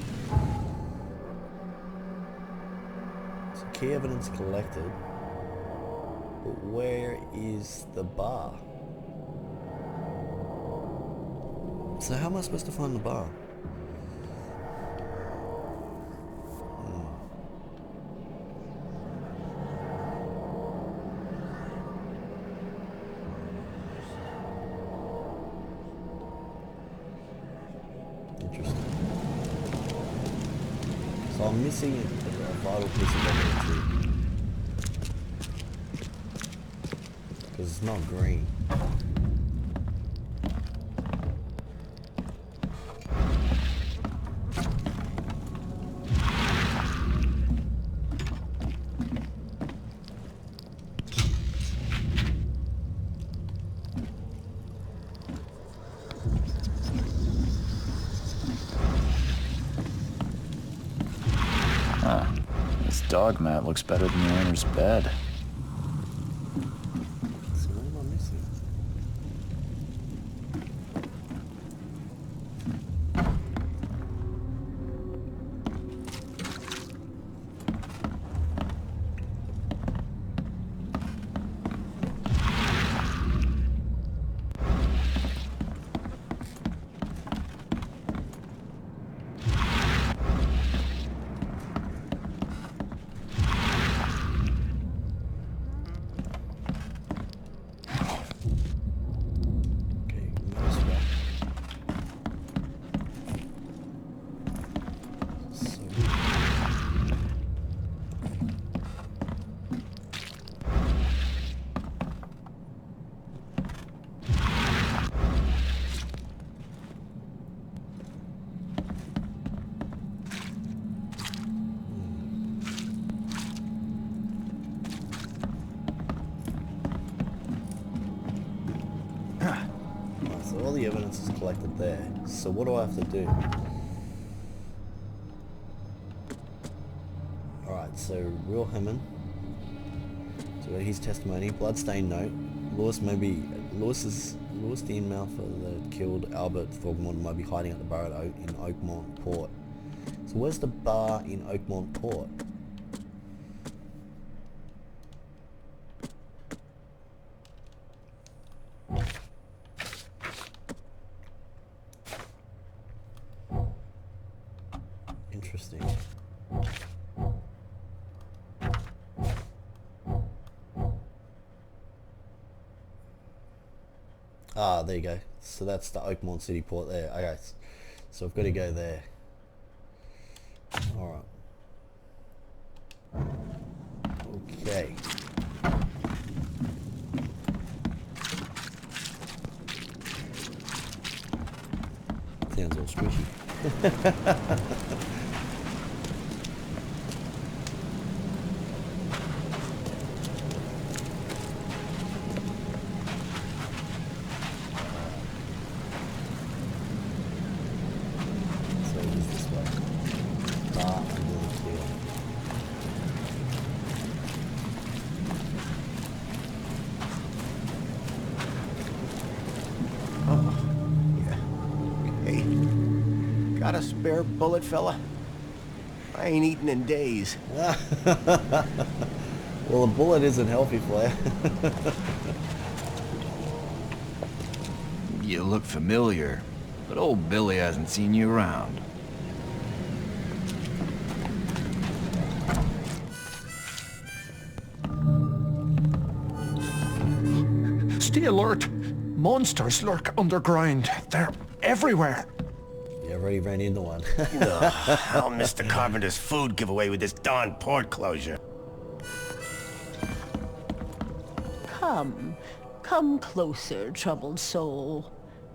key evidence collected. But where is the bar? So how am I supposed to find the bar? Interesting. So I'm missing a vital piece of evidence here. Because it's not green. dog mat looks better than the owner's bed. So what am I missing? Okay, mouse back. So So all the evidence is collected there. So what do I have to do? Alright, so Real Hammond. So his testimony, bloodstained note. Lewis the in-mouther that killed Albert Throgmorton might be hiding at the bar in Oakmont Port. So where's the bar in Oakmont Port? Interesting. Ah, there you go. So that's the Oakmont City Port there. Okay, so I've got to go there. Alright. Okay. Sounds all squishy. So it is this way. Bar under the clear. Hey, got a spare bullet, fella? I ain't eaten in days. Well, a bullet isn't healthy for you. You look familiar, but old Billy hasn't seen you around. Stay alert! Monsters lurk underground. They're everywhere. You already ran into one. Ugh, I'll miss the carpenter's food giveaway with this darn port closure. Come closer, troubled soul.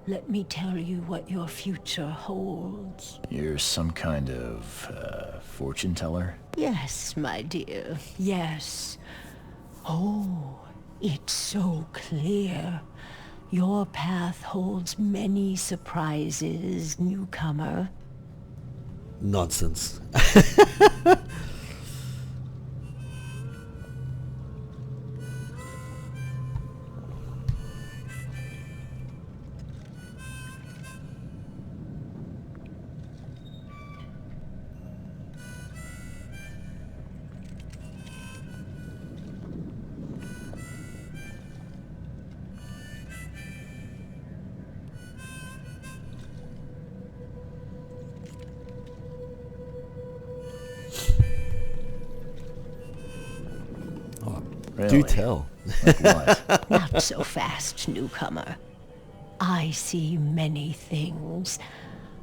Let me tell you what your future holds. You're some kind of, fortune teller? Yes, my dear, yes. Oh, it's so clear. Your path holds many surprises, newcomer. Nonsense. Really? Do tell. Like what? Not so fast, newcomer. I see many things.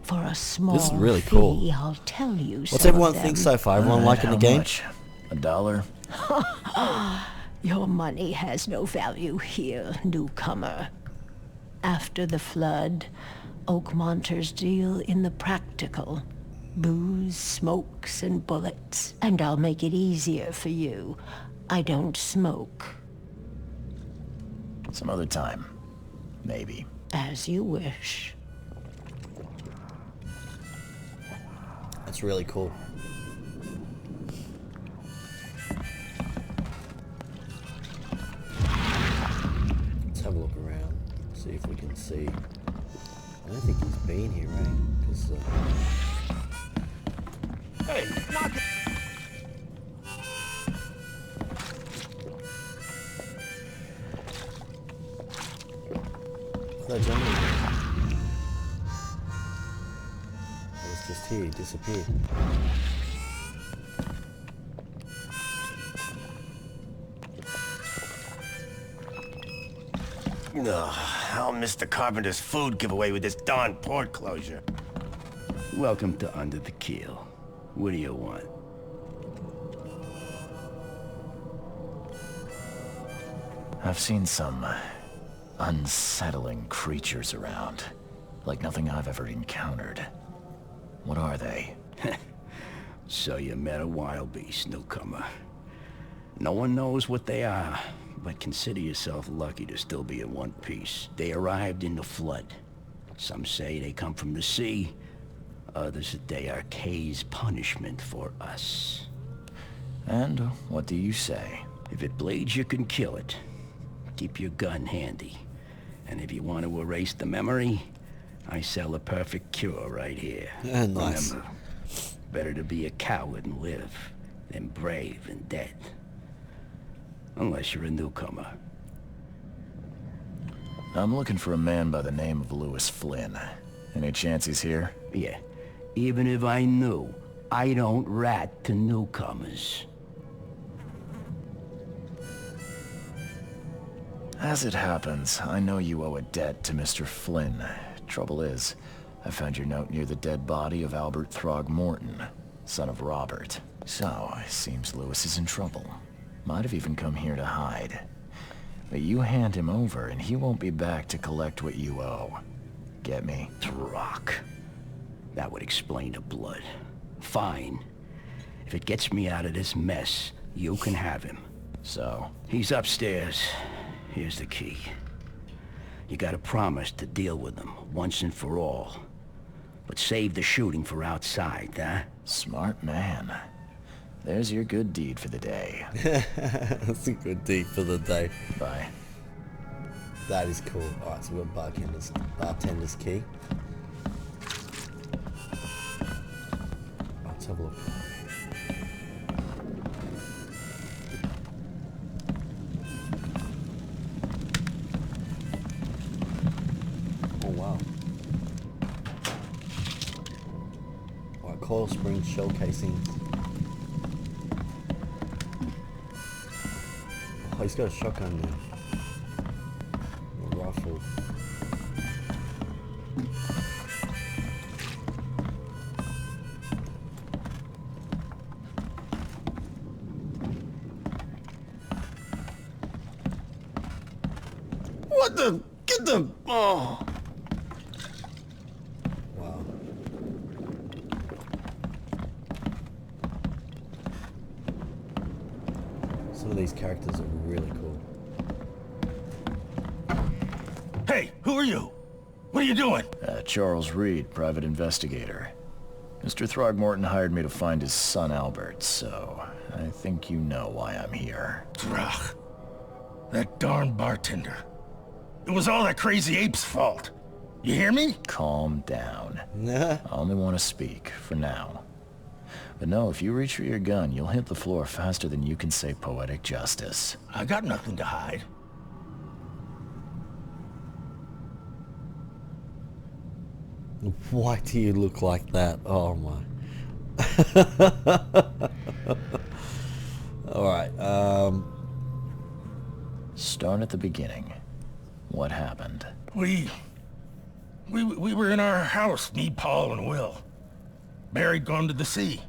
For a small This is really fee, cool. I'll tell you What's some everyone of them. think so far? Everyone Alright, liking the how game? much? $1? Your money has no value here, newcomer. After the flood, Oakmonters deal in the practical. Booze, smokes, and bullets. And I'll make it easier for you. I don't smoke. Some other time. Maybe. As you wish. That's really cool. See if we can see. I don't think he's been here, right? 'Cause, Hey, knock it. that gentleman. It was just here. He disappeared. I'll miss the carpenter's food giveaway with this darn port closure. Welcome to Under the Keel. What do you want? I've seen some unsettling creatures around, like nothing I've ever encountered. What are they? So you met a wild beast, newcomer. No one knows what they are, but consider yourself lucky to still be in one piece. They arrived in the flood. Some say they come from the sea. Others that they are Kay's punishment for us. And what do you say? If it bleeds, you can kill it. Keep your gun handy. And if you want to erase the memory, I sell a perfect cure right here. Nice. Remember, better to be a coward and live than brave and dead. Unless you're a newcomer. I'm looking for a man by the name of Louis Flynn. Any chance he's here? Yeah. Even if I knew, I don't rat to newcomers. As it happens, I know you owe a debt to Mr. Flynn. Trouble is, I found your note near the dead body of Albert Throgmorton, son of Robert. So, it seems Louis is in trouble. Might have even come here to hide. But you hand him over and he won't be back to collect what you owe. Get me? Throck. That would explain the blood. Fine. If it gets me out of this mess, you can have him. So? He's upstairs. Here's the key. You gotta promise to deal with him once and for all. But save the shooting for outside, huh? Smart man. There's your good deed for the day. That's a good deed for the day. Bye. That is cool. Alright, so we've got bartender's key. Let's have a look. Oh wow. Alright, Coil Springs shell casings. Oh, he's got a shotgun there. A rifle. What the? Get them! Oh! Wow. Some of these characters are really cool. Hey, who are you? What are you doing? Charles Reed, private investigator. Mr. Throgmorton hired me to find his son Albert, so I think you know why I'm here. Throg. That darn bartender. It was all that crazy ape's fault. You hear me? Calm down. I only want to speak, for now. But no, if you reach for your gun, you'll hit the floor faster than you can say poetic justice. I got nothing to hide. Why do you look like that? Oh my. Alright, Start at the beginning. What happened? We were in our house, me, Paul, and Will. Barry'd gone to the sea.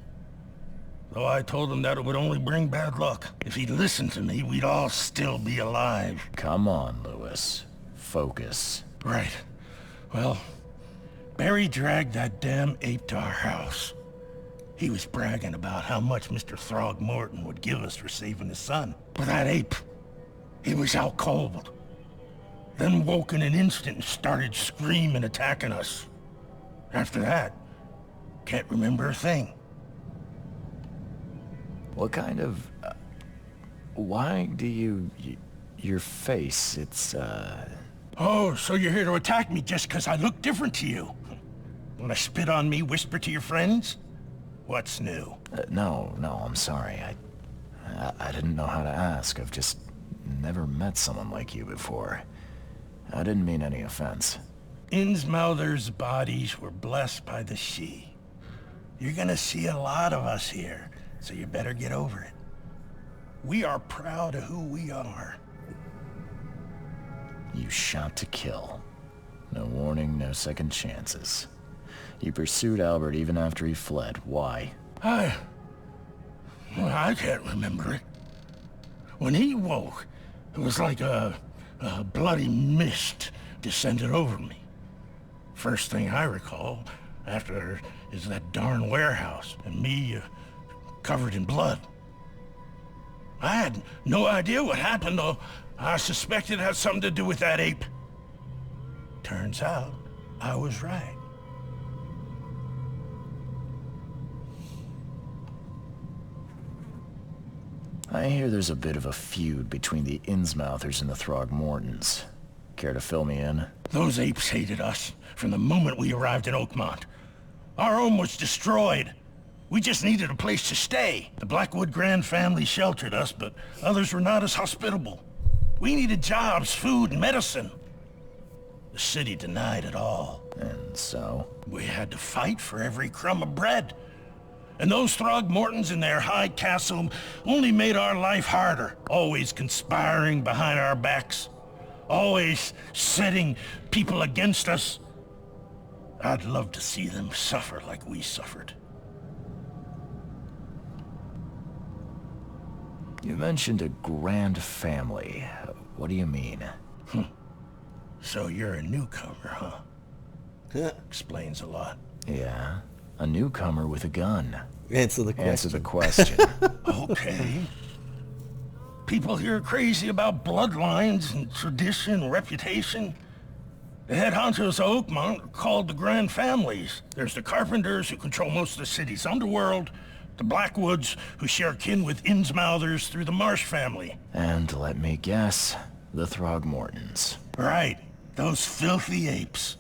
Though I told him that it would only bring bad luck. If he'd listened to me, we'd all still be alive. Come on, Louis. Focus. Right. Well, Barry dragged that damn ape to our house. He was bragging about how much Mr. Throgmorton would give us for saving his son. But that ape, he was out cold. Then woke in an instant and started screaming, attacking us. After that, can't remember a thing. What kind of... why do you... your face, it's, Oh, so you're here to attack me just because I look different to you? Want to spit on me, whisper to your friends? What's new? No, I'm sorry. I didn't know how to ask. I've just never met someone like you before. I didn't mean any offense. Innsmouther's bodies were blessed by the sea. You're gonna see a lot of us here, so you better get over it. We are proud of who we are. You shot to kill. No warning, no second chances. You pursued Albert even after he fled. Why? I can't remember it. When he woke, it was like a bloody mist descended over me. First thing I recall after is that darn warehouse and me covered in blood. I had no idea what happened, though. I suspected it had something to do with that ape. Turns out, I was right. I hear there's a bit of a feud between the Innsmouthers and the Throgmortons. Care to fill me in? Those apes hated us from the moment we arrived in Oakmont. Our home was destroyed. We just needed a place to stay. The Blackwood Grand family sheltered us, but others were not as hospitable. We needed jobs, food, and medicine. The city denied it all. And so? We had to fight for every crumb of bread. And those Throgmortons in their high castle only made our life harder, always conspiring behind our backs, always setting people against us. I'd love to see them suffer like we suffered. You mentioned a grand family. What do you mean? So you're a newcomer, huh? Explains a lot. Yeah, a newcomer with a gun. Answer the question. Answer the question. Okay. People here are crazy about bloodlines and tradition and reputation. The head honchos of Oakmont are called the Grand Families. There's the Carpenters, who control most of the city's underworld, the Blackwoods, who share kin with Innsmouthers through the Marsh family. And let me guess, the Throgmortons. Right. Those filthy apes.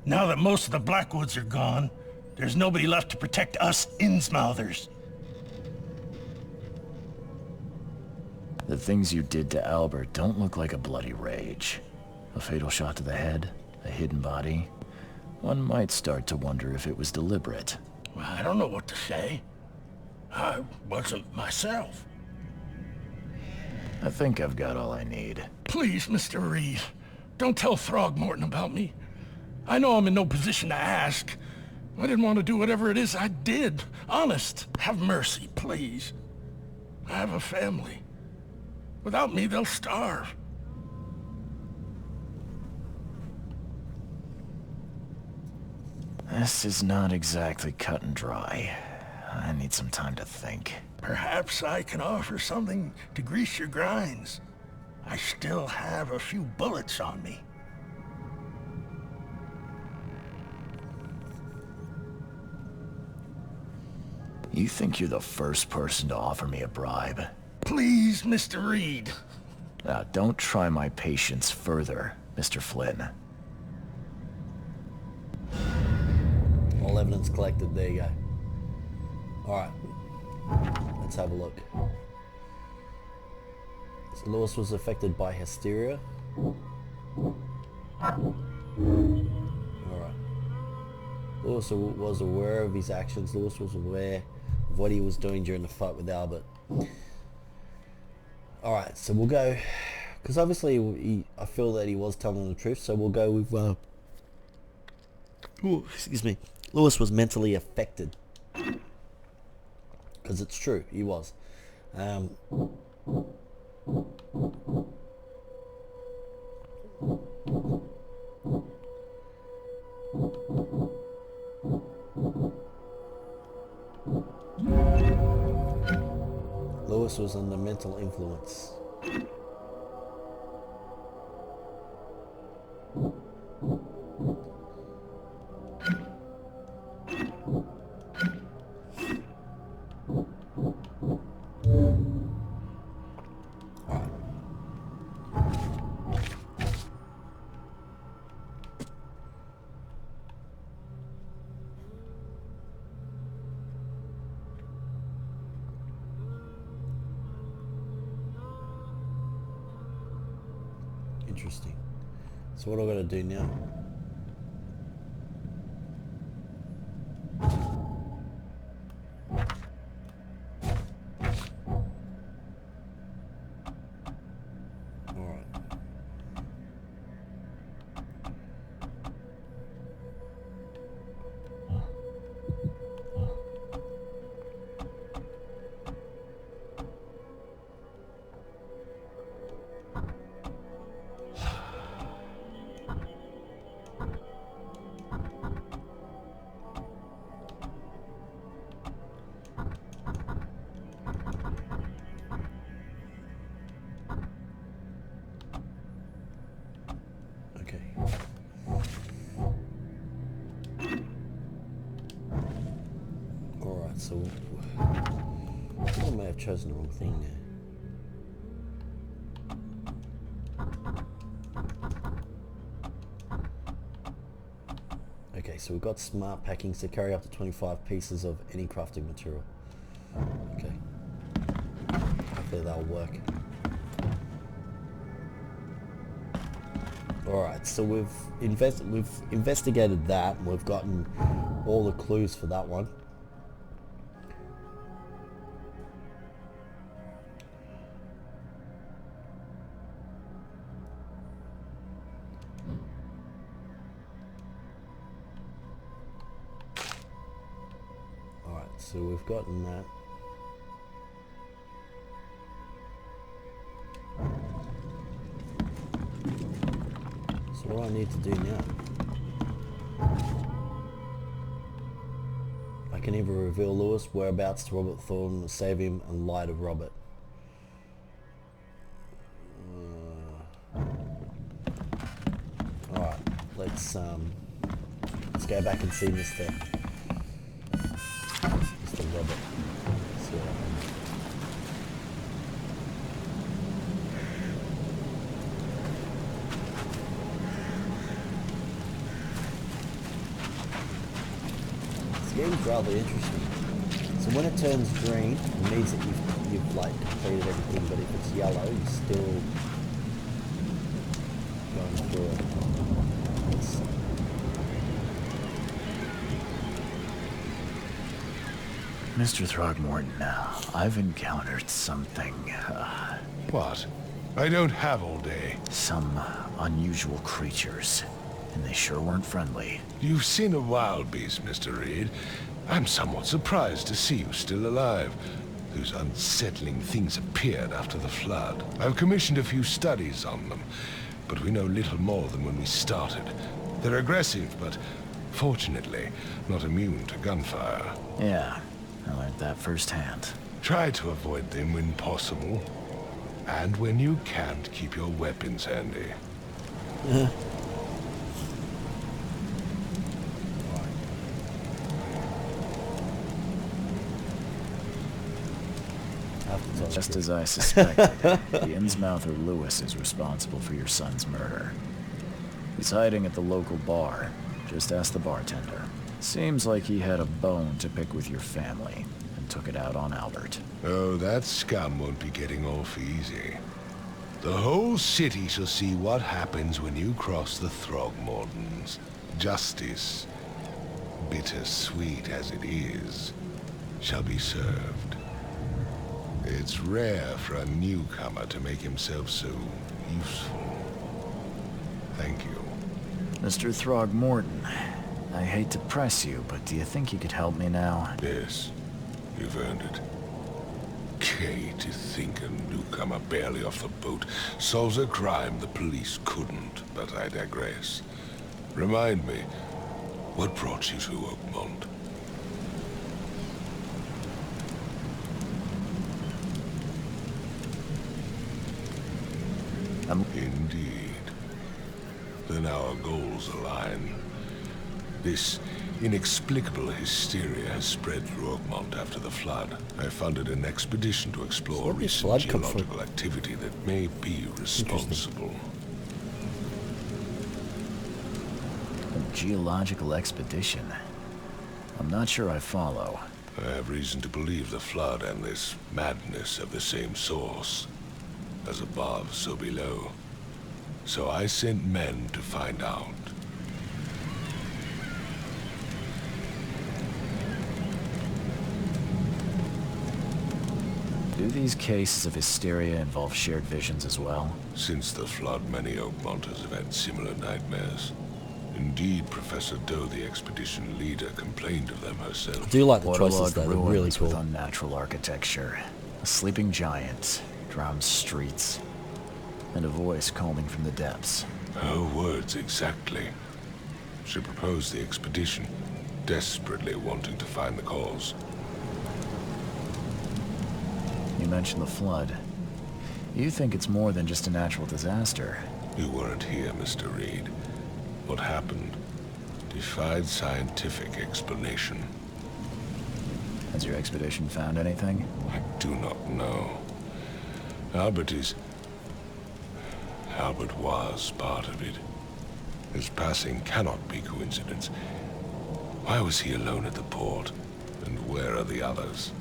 Now that most of the Blackwoods are gone, there's nobody left to protect us Innsmouthers. The things you did to Albert don't look like a bloody rage. A fatal shot to the head, a hidden body. One might start to wonder if it was deliberate. I don't know what to say. I wasn't myself. I think I've got all I need. Please, Mr. Reed, don't tell Throgmorton about me. I know I'm in no position to ask. I didn't want to do whatever it is I did. Honest, have mercy, please. I have a family. Without me, they'll starve. This is not exactly cut and dry. I need some time to think. Perhaps I can offer something to grease your grinds. I still have a few bullets on me. You think you're the first person to offer me a bribe? Please, Mr. Reed. Now, don't try my patience further, Mr. Flynn. All evidence collected. There you go. Alright. Let's have a look. So Lewis was affected by hysteria. Alright. Lewis was aware of his actions. Lewis was aware of what he was doing during the fight with Albert. Alright, so we'll go... Because obviously I feel that he was telling the truth, so we'll go with... excuse me. Lewis was mentally affected. Because it's true, he was. Lewis was under mental influence. Interesting. So what do I gotta do now? Alright. Alright, so I may have chosen the wrong thing there. Okay, so we've got smart packings to carry up to 25 pieces of any crafting material. Okay. Hopefully that'll work. Alright, so we've investigated that, and we've gotten all the clues for that one. Alright, so we've gotten that. So what do I need to do now? I can either reveal Lewis' whereabouts to Robert Thornton, save him, and lie to Robert. Alright, let's go back and see Mr. Robert. See what happens. This game's rather interesting. So when it turns green, it means that you've like completed everything, but if it's yellow, you're still going through it. Mr. Throgmorton, I've encountered something, What? I don't have all day. Some unusual creatures, and they sure weren't friendly. You've seen a wild beast, Mr. Reed. I'm somewhat surprised to see you still alive. Those unsettling things appeared after the flood. I've commissioned a few studies on them, but we know little more than when we started. They're aggressive, but fortunately not immune to gunfire. Yeah, I learned that firsthand. Try to avoid them when possible. And when you can't, keep your weapons handy. Just as I suspected, the Innsmouther Lewis is responsible for your son's murder. He's hiding at the local bar. Just ask the bartender. Seems like he had a bone to pick with your family, and took it out on Albert. Oh, that scum won't be getting off easy. The whole city shall see what happens when you cross the Throgmortons. Justice, bittersweet as it is, shall be served. It's rare for a newcomer to make himself so useful. Thank you. Mr. Throgmorton, I hate to press you, but do you think you could help me now? Yes, you've earned it. Kay, to think a newcomer barely off the boat solves a crime the police couldn't, but I digress. Remind me, what brought you to Oakmont? Indeed. Then our goals align. This inexplicable hysteria has spread through Oakmont after the flood. I funded an expedition to explore recent geological activity that may be responsible. A geological expedition? I'm not sure I follow. I have reason to believe the flood and this madness have the same source. As above, so below. So I sent men to find out. Do these cases of hysteria involve shared visions as well? Since the flood, many Oakmonters have had similar nightmares. Indeed, Professor Doe, the expedition leader, complained of them herself. I do like the choices Waterlogged though, they're really ruins cool. with unnatural architecture, a sleeping giant, drowned streets, and a voice calming from the depths. Her words exactly. She proposed the expedition, desperately wanting to find the cause. You mentioned the flood. You think it's more than just a natural disaster. You weren't here, Mr. Reed. What happened defied scientific explanation. Has your expedition found anything? I do not know. Albert was part of it. His passing cannot be coincidence. Why was he alone at the port? And where are the others?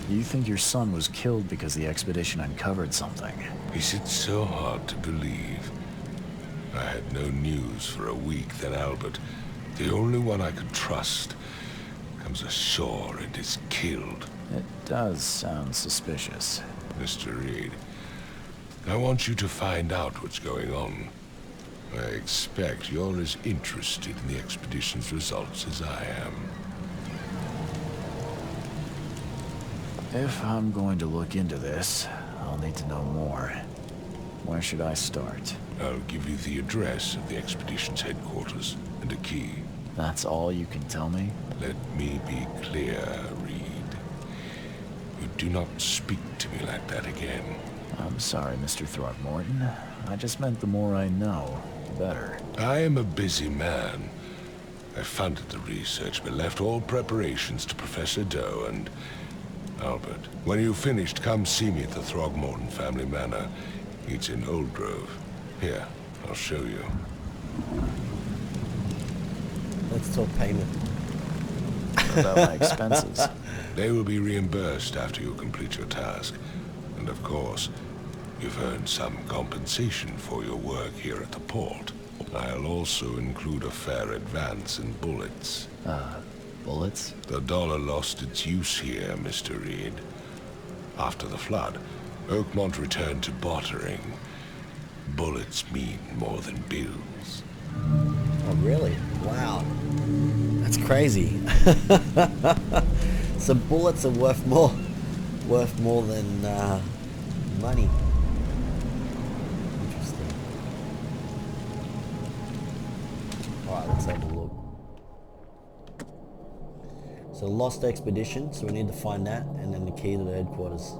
You think your son was killed because the expedition uncovered something? Is it so hard to believe? I had no news for a week, then Albert, the only one I could trust, comes ashore and is killed. It does sound suspicious. Mr. Reed, I want you to find out what's going on. I expect you're as interested in the expedition's results as I am. If I'm going to look into this, I'll need to know more. Where should I start? I'll give you the address of the expedition's headquarters and a key. That's all you can tell me? Let me be clear, Reed. You do not speak to me like that again. I'm sorry, Mr. Throgmorton. I just meant the more I know, the better. I am a busy man. I funded the research, but left all preparations to Professor Doe and Albert. When you've finished, come see me at the Throgmorton family manor. It's in Old Grove. Here, I'll show you. Let's talk payment. What about my expenses? They will be reimbursed after you complete your task. And of course, you've earned some compensation for your work here at the port. I'll also include a fair advance in bullets. Bullets? The dollar lost its use here, Mr. Reed. After the flood, Oakmont returned to bartering. Bullets mean more than bills. Oh, really? Wow. That's crazy. So bullets are worth more than money. Interesting. Alright, let's have a look. So lost expedition, so we need to find that, and then the key to the headquarters.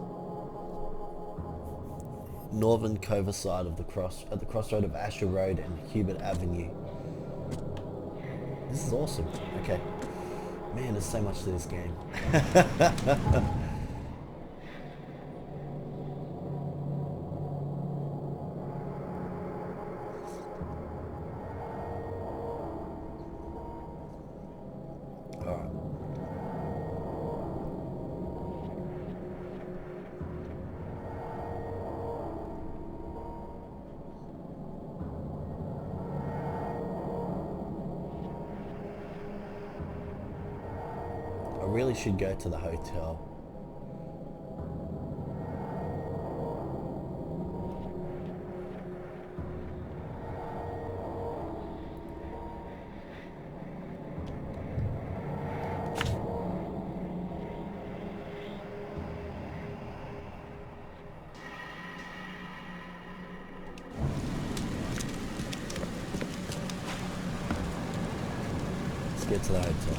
Northern Cove side of the at the crossroad of Asher Road and Hubert Avenue. This is awesome. Okay. Man, there's so much to this game. Alright. I really should go to the hotel. Let's get to the hotel.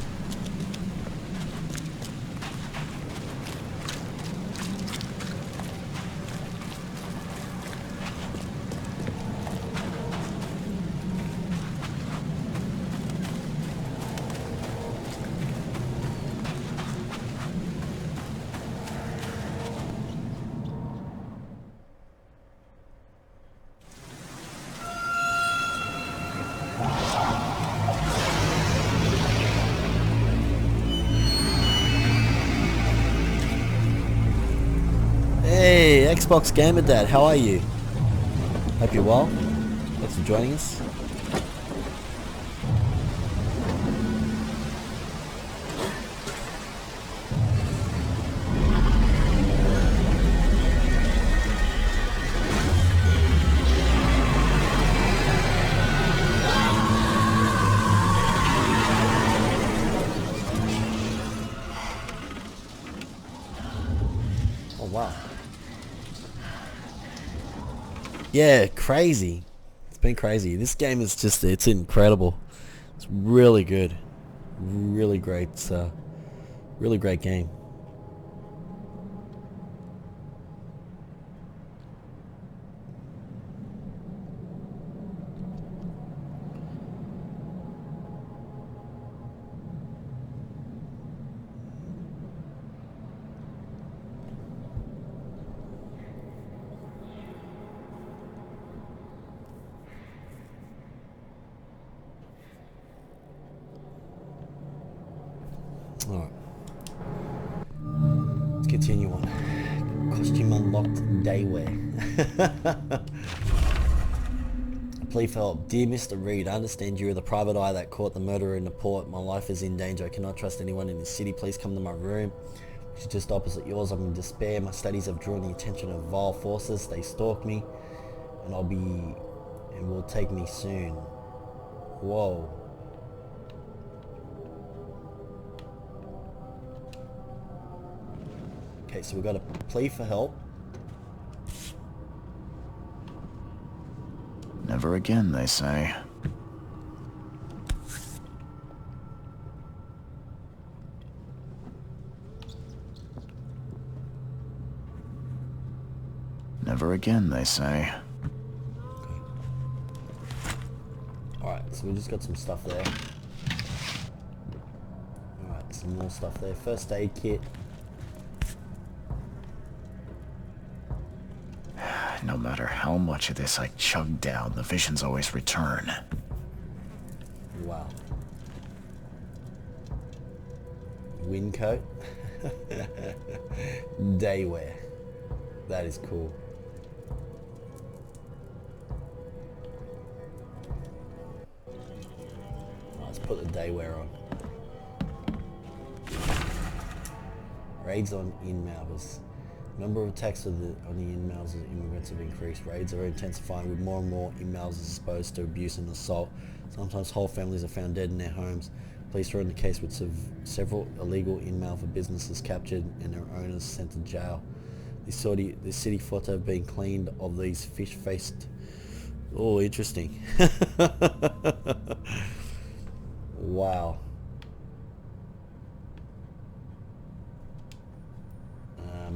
Hey, Xbox Gamer Dad, how are you? Hope you're well. Thanks for joining us. Oh wow. Yeah, crazy. It's been crazy. This game is just, it's incredible. It's really good. Really great, really great game. Alright. Let's continue on. Costume unlocked dayware. A plea for help. Dear Mr. Reed, I understand you are the private eye that caught the murderer in the port. My life is in danger. I cannot trust anyone in the city. Please come to my room, which is just opposite yours. I'm in despair. My studies have drawn the attention of vile forces. They stalk me, and will take me soon. Whoa. Okay, so we've got a plea for help. Never again, they say. Never again, they say. Okay. Alright, so we just got some stuff there. Alright, some more stuff there. First aid kit. No matter how much of this I chug down, the visions always return. Wow. Wind coat. Daywear. That is cool. Let's put the daywear on. Raids on in-mouters. Number of attacks on the in-mouters of immigrants have increased. Raids are intensifying with more and more in-mouters exposed to abuse and assault. Sometimes whole families are found dead in their homes. Police are in the case with several illegal in-mouther businesses captured and their owners sent to jail. The city thought to have been cleaned of these fish-faced... Oh, interesting. Wow.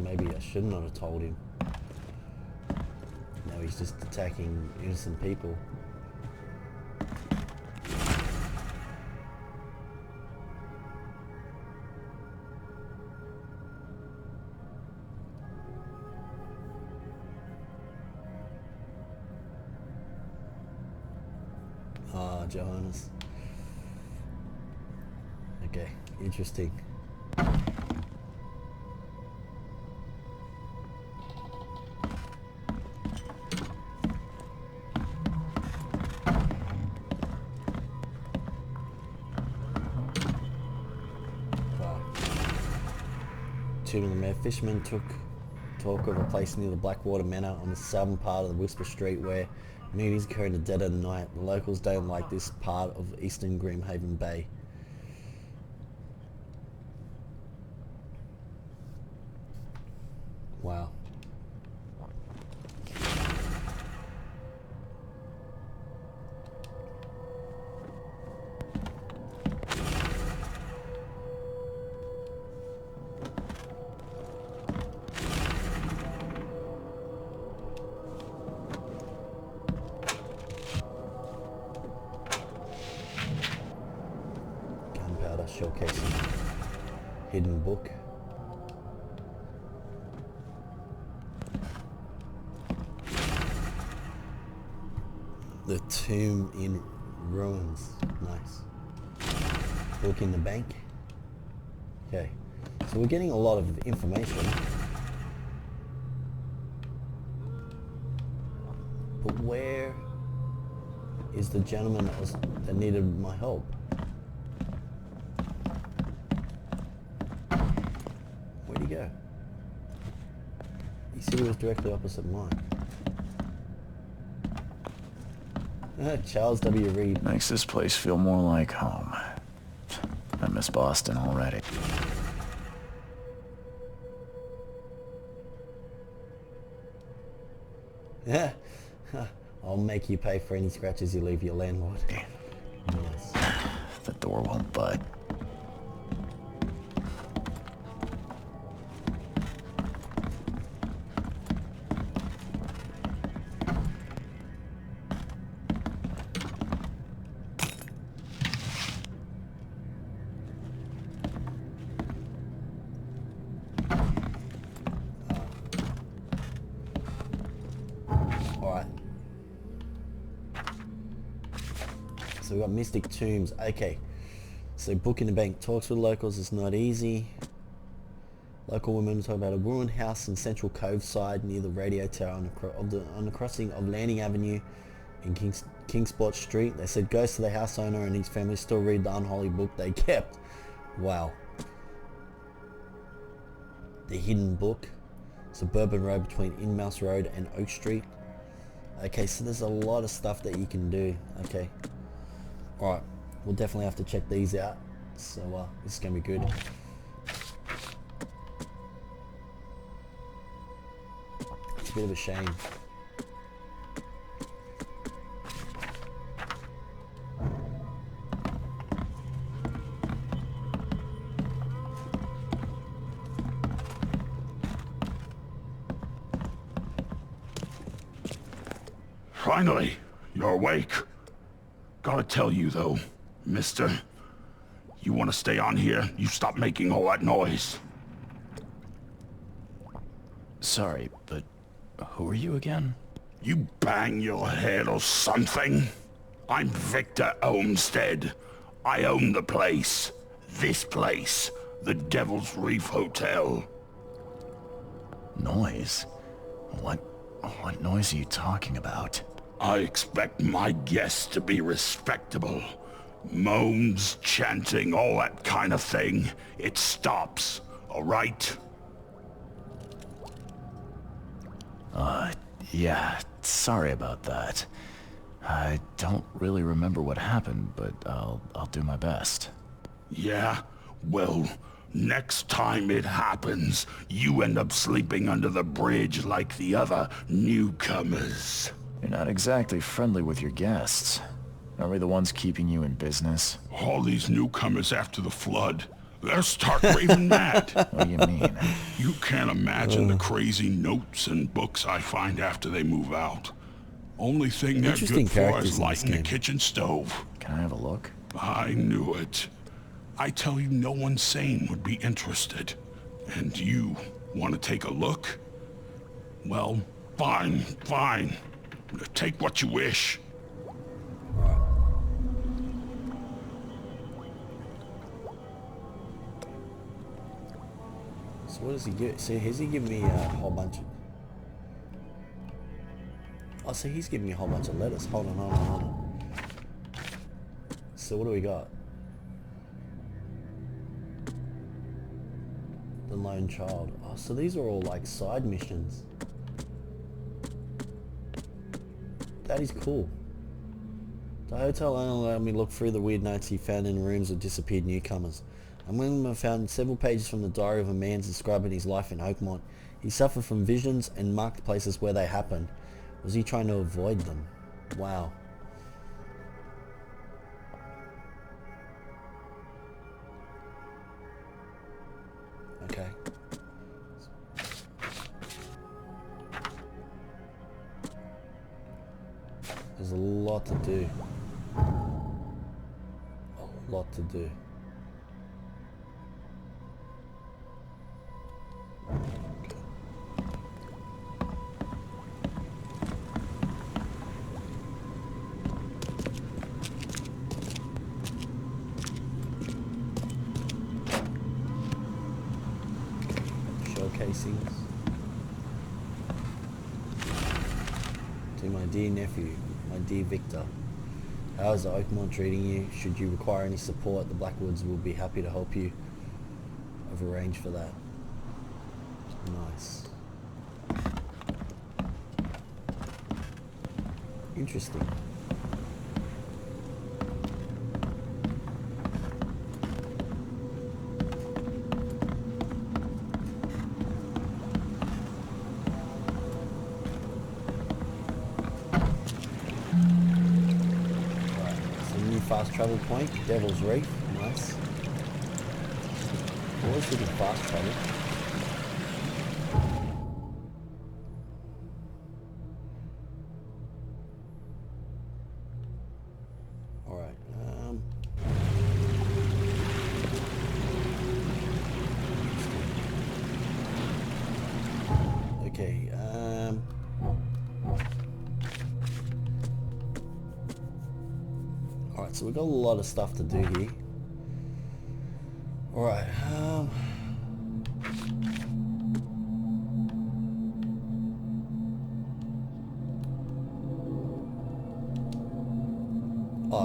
Maybe I should not have told him. Now he's just attacking innocent people. Ah, Johannes. Okay, interesting. Tomb of the Mad Fisherman took talk of a place near the Blackwater Manor on the southern part of the Whisper Street where meetings occur in the dead of the night. The locals don't like this part of eastern Grimhaven Bay. Wow. Gunpowder showcasing hidden book. The tomb in ruins. Nice. Book in the bank. Okay. So we're getting a lot of information. But where is the gentleman that needed my help? Where'd he go? He said he was directly opposite mine. Charles W. Reed. Makes this place feel more like home. I miss Boston already. Yeah. I'll make you pay for any scratches you leave your landlord. Yes. The door won't bud. So we've got Mystic Tombs. Okay. So booking the bank. Talks with locals is not easy. Local women talk about a ruined house in Central Cove side near the radio tower on the crossing of Landing Avenue in Kingsport Street. They said ghosts of the house owner and his family still read the unholy book they kept. Wow. The Hidden Book. Suburban Road between Inmouse Road and Oak Street. Okay, so there's a lot of stuff that you can do. Okay. Alright, we'll definitely have to check these out. So this is going to be good. It's a bit of a shame. Finally, you're awake. Gotta tell you though, mister, you want to stay on here, you stop making all that noise. Sorry, but who are you again? You bang your head or something? I'm Victor Olmsted. I own the place. This place. The Devil's Reef Hotel. Noise? What noise are you talking about? I expect my guests to be respectable. Moans, chanting, all that kind of thing. It stops, all right? Yeah, sorry about that. I don't really remember what happened, but I'll do my best. Yeah? Well, next time it happens, you end up sleeping under the bridge like the other newcomers. You're not exactly friendly with your guests. Are we the ones keeping you in business? All these newcomers after the flood, they're stark raving mad. What do you mean? You can't imagine the crazy notes and books I find after they move out. Only thing they're good for is lighting a kitchen stove. Can I have a look? I knew it. I tell you, no one sane would be interested. And you want to take a look? Well, fine, fine. Take what you wish. So what does he get? So has he given me a whole bunch of... Oh, so he's giving me a whole bunch of letters. Hold on. So what do we got? The Lone Child. Oh, so these are all like side missions. That is cool. The hotel owner allowed me to look through the weird notes he found in rooms of disappeared newcomers. Among them I found several pages from the diary of a man describing his life in Oakmont. He suffered from visions and marked places where they happened. Was he trying to avoid them? Wow. Okay. There's a lot to do. A lot to do. Showcasings. To my dear nephew, my dear Victor. How is the Oakmont treating you? Should you require any support, the Blackwoods will be happy to help you. I've arranged for that. Nice. Interesting. Fast travel point, Devil's Reef, nice. Always looking fast travel. Alright, okay, Alright, so we've got a lot of stuff to do here. Alright, oh,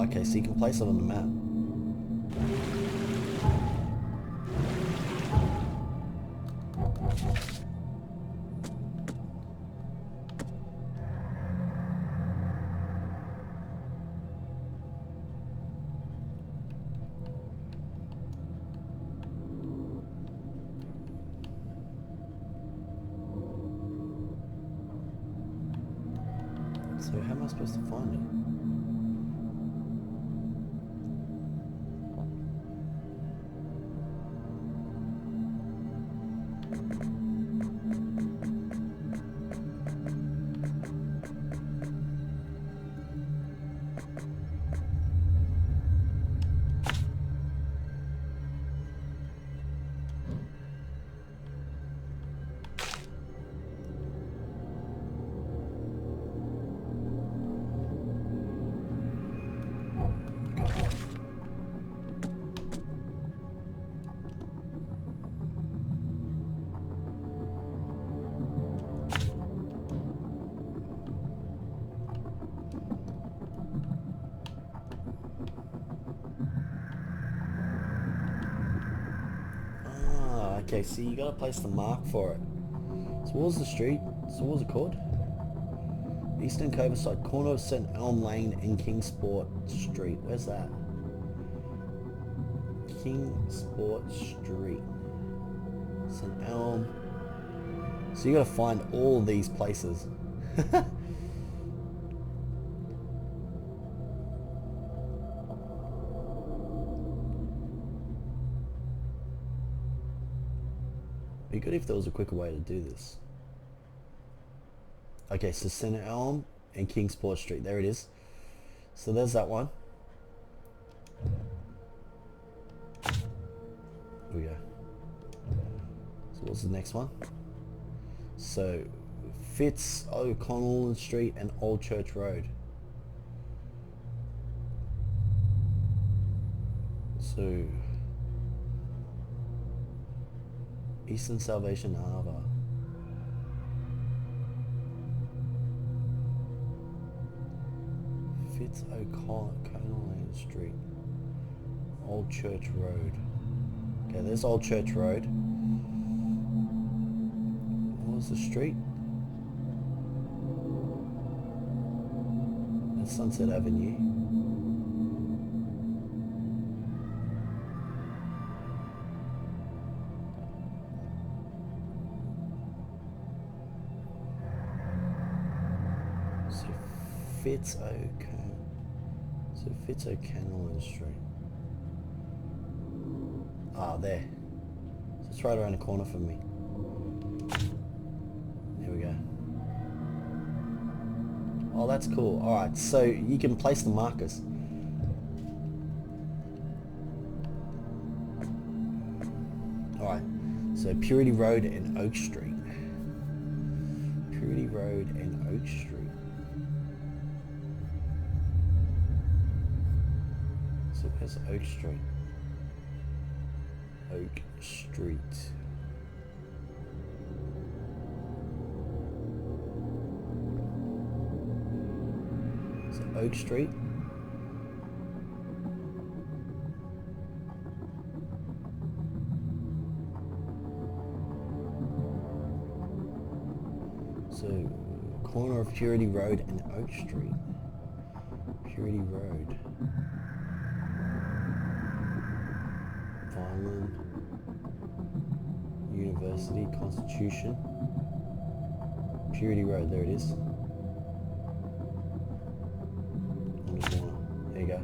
okay, so you can place it on the map. So how am I supposed to find it? Okay, so you gotta place the mark for it. So what was the street? So what was it called? Eastern Coverside, corner of St. Elm Lane and Kingsport Street. Where's that? Kingsport Street. St. Elm. So you gotta find all these places. Be good if there was a quicker way to do this. Okay, so St. Elm and Kingsport Street. There it is. So there's that one. Here we go. So what's the next one? So Fitz O'Connell Street and Old Church Road. So Eastern Salvation Harbour. Fitz O'Connell Street. Old Church Road. Okay, there's Old Church Road. What was the street? That's Sunset Avenue. Fitz O'Connell. So Fitz O'Connell Street. Ah, there. So it's right around the corner from me. There we go. Oh, that's cool. Alright, so you can place the markers. Alright, so Purity Road and Oak Street. Purity Road and Oak Street. So where's Oak Street? Oak Street. Is it Oak Street? So, corner of Purity Road and Oak Street. Purity Road. Violin. University, Constitution. Purity Road, there it is. On the corner. There you go.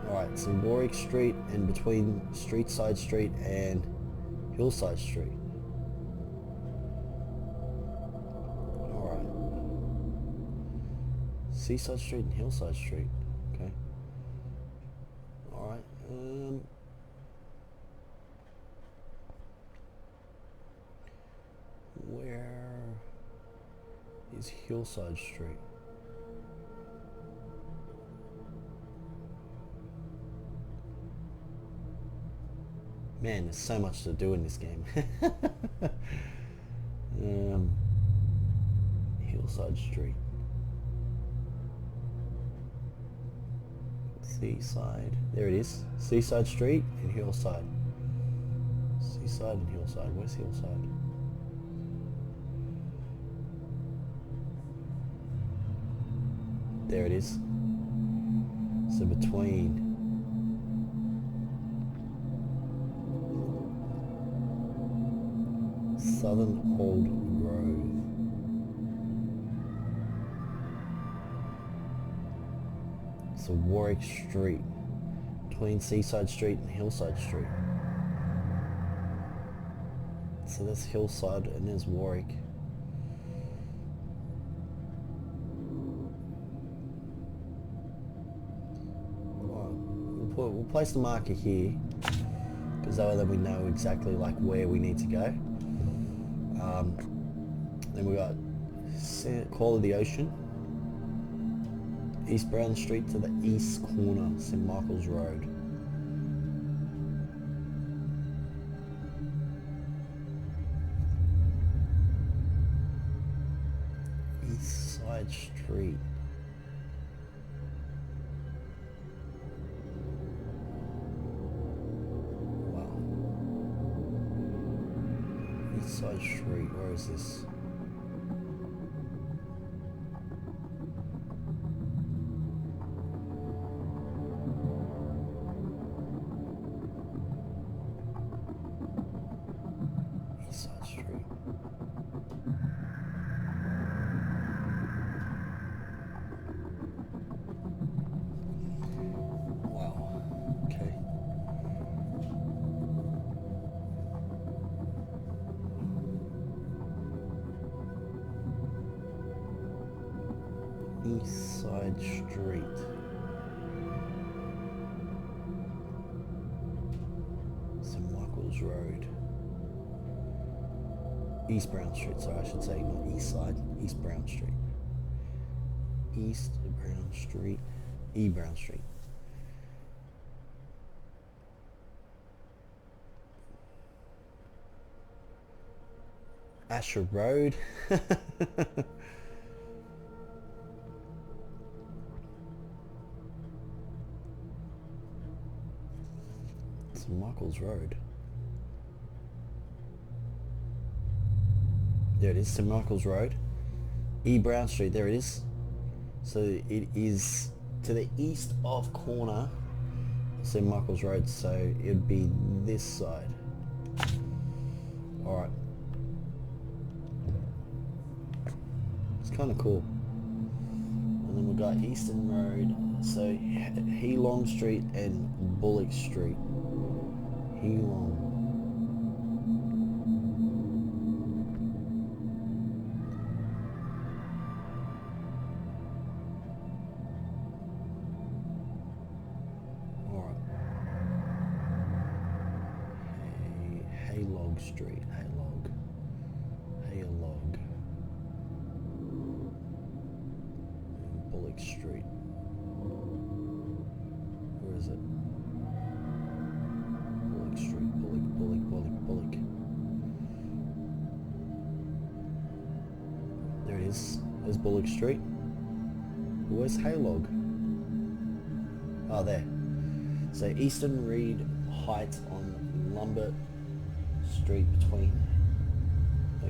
Alright, so Warwick Street and between Streetside Street and Hillside Street. Alright. Seaside Street and Hillside Street. Okay. Alright. Where is Hillside Street? Man, there's so much to do in this game. Hillside Street. Seaside. There it is. Seaside Street and Hillside. Seaside and Hillside. Where's Hillside? There it is. So between Southern Old Grove. So Warwick Street. Between Seaside Street and Hillside Street. So that's Hillside and there's Warwick. We'll place the marker here because that way then we know exactly like where we need to go. Then we got Call of the Ocean, East Brown Street to the east corner, St. Michael's Road. East Side Street. Side Street, where is this? East Side Street. Wow. Okay. East Side Street. St. Michael's Road. East Brown Street, sorry, I should say, not East Side, East Brown Street. East Brown Street, E Brown Street. Asher Road. St. Michael's Road. There it is, St. Michael's Road. E Brown Street, there it is. So it is to the east of corner St. Michael's Road, so it would be this side. Alright. It's kind of cool. And then we've got Eastern Road, so Heelong Street and Bullock Street. Heelong. Haylog Street, Haylog. And Bullock Street. Where is it? Bullock Street, Bullock. There's Bullock Street. Where's Haylog? Oh, there. So Eastern Reed Heights on Lambert Street between...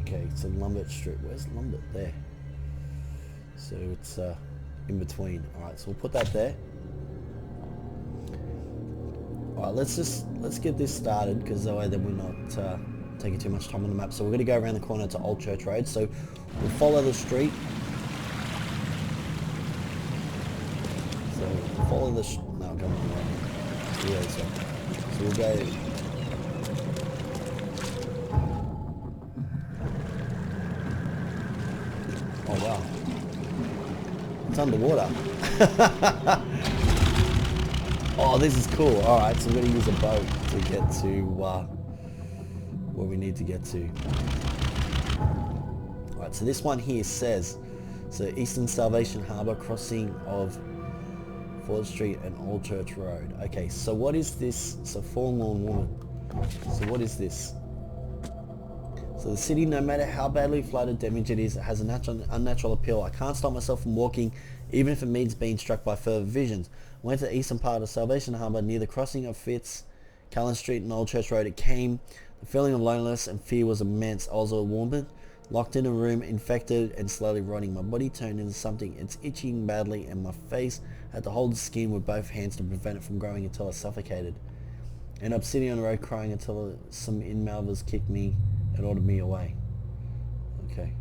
Okay, so Lambert Street. Where's Lambert? There. So it's in between. Alright, so we'll put that there. Alright, let's get this started, because that way then we're not taking too much time on the map. So we're going to go around the corner to Old Church Road. So we'll follow the street. So we'll follow the... No, come on. Yeah, so we'll go... Oh, wow. It's underwater. Oh, this is cool. Alright, so we're going to use a boat to get to where we need to get to. Alright, so this one here says, so Eastern Salvation Harbour, crossing of Ford Street and Old Church Road. Okay, so what is this? So forlorn woman. So what is this? So the city, no matter how badly flooded, damaged it is, it has an unnatural appeal. I can't stop myself from walking, even if it means being struck by further visions. I went to the eastern part of Salvation Harbour, near the crossing of Fitz, Callan Street and Old Church Road. It came. The feeling of loneliness and fear was immense. I was a woman, locked in a room, infected and slowly rotting. My body turned into something. It's itching badly, and my face had to hold the skin with both hands to prevent it from growing until I suffocated. And I'm sitting on the road crying until some in-malvers kicked me and ordered me away. Okay.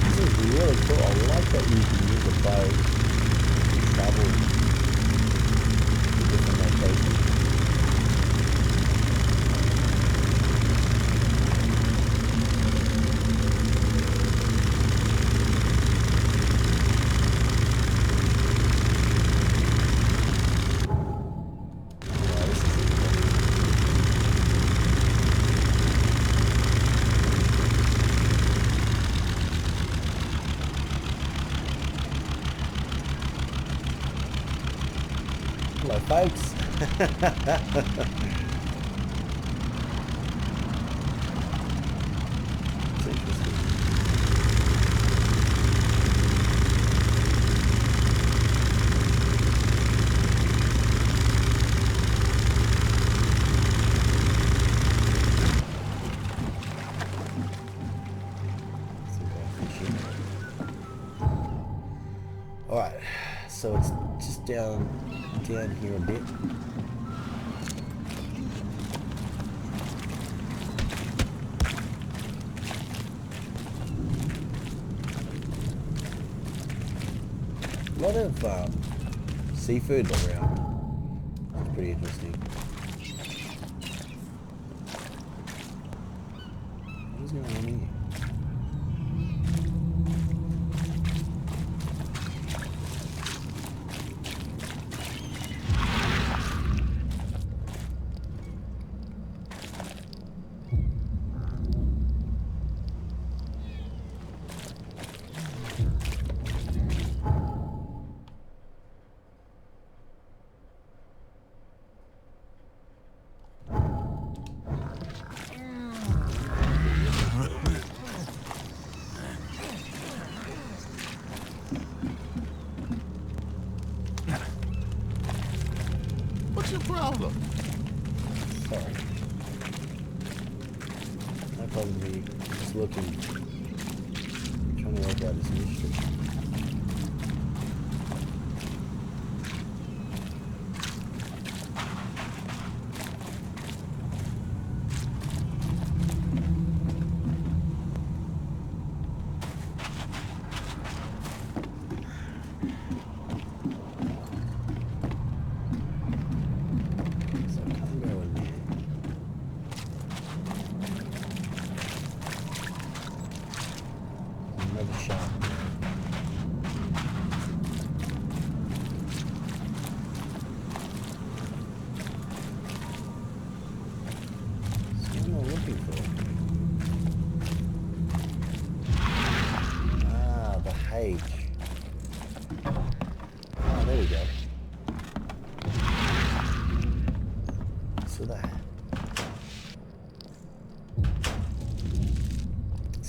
This is really cool. I like that you can use a boat to travel to different locations. Hello, folks. It's interesting. All right, so it's just down here a bit. A lot of seafood around. It's pretty interesting. What is going on here? What's your problem? Sorry. No problem, me. Just looking. Trying to work out this mystery.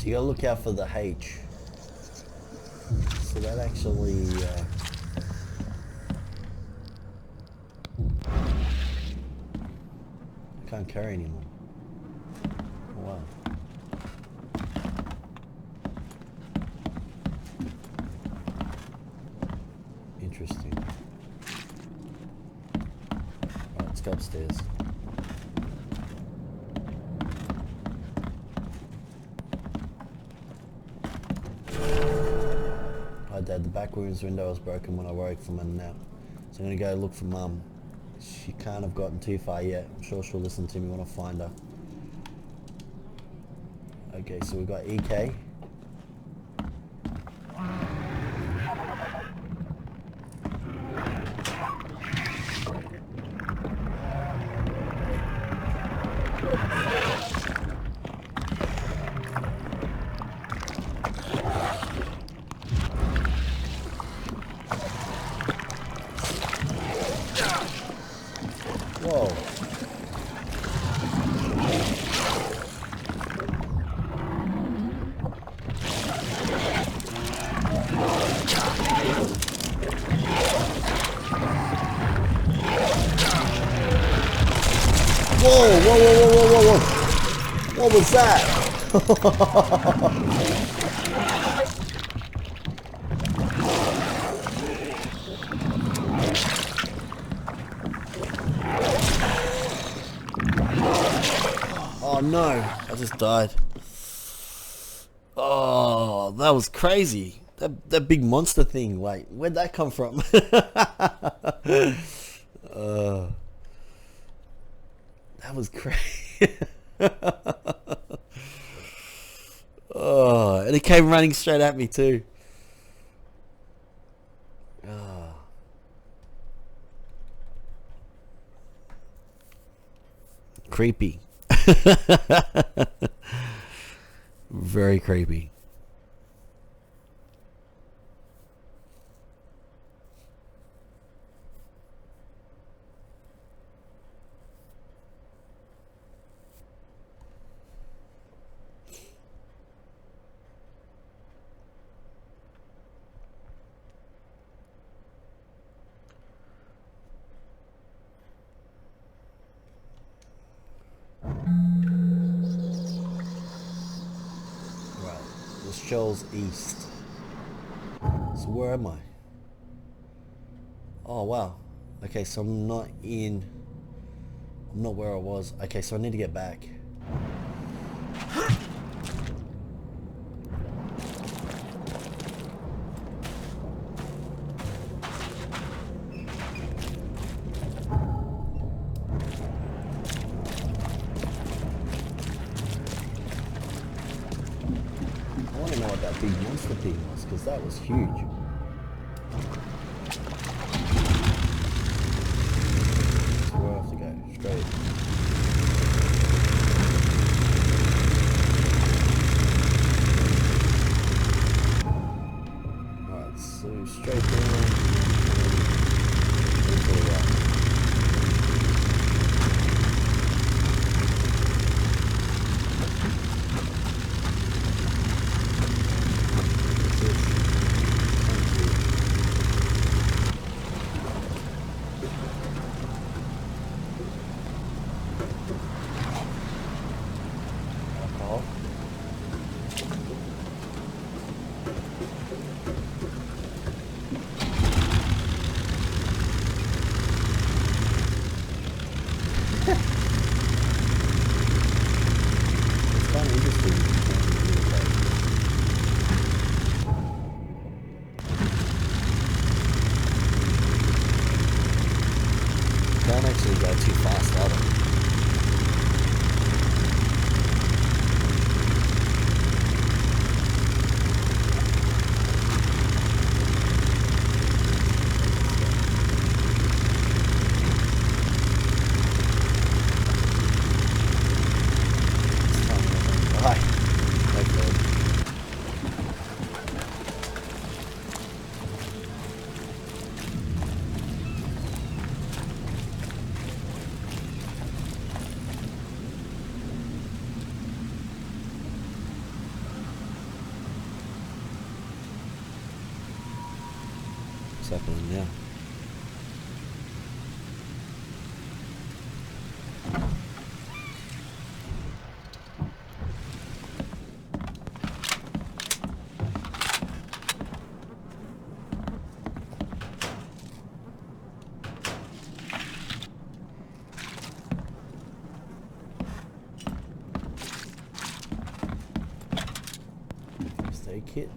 you gotta look out for the H. So that actually... I can't carry anymore. Oh, wow. Interesting. Alright, let's go upstairs. Hi Dad, the back room's window was broken when I woke from a nap. So I'm gonna go look for Mum. She can't have gotten too far yet. I'm sure she'll listen to me when I find her. Okay, so we've got EK. Whoa. Whoa, whoa, whoa, whoa, whoa, whoa. What was that? Oh no, I just died. Oh, that was crazy. That big monster thing, wait, where'd that come from? That was crazy. Oh, and it came running straight at me too. Oh. Creepy. Very creepy. Shoals east. So where am I? Oh wow. Okay, so I'm not where I was. Okay, so I need to get back. Big monster thing was, because that was huge. So where I have to go? Straight. Alright, so straight down. And to the right. Don't actually go too fast either. What's happening now? Stay kit.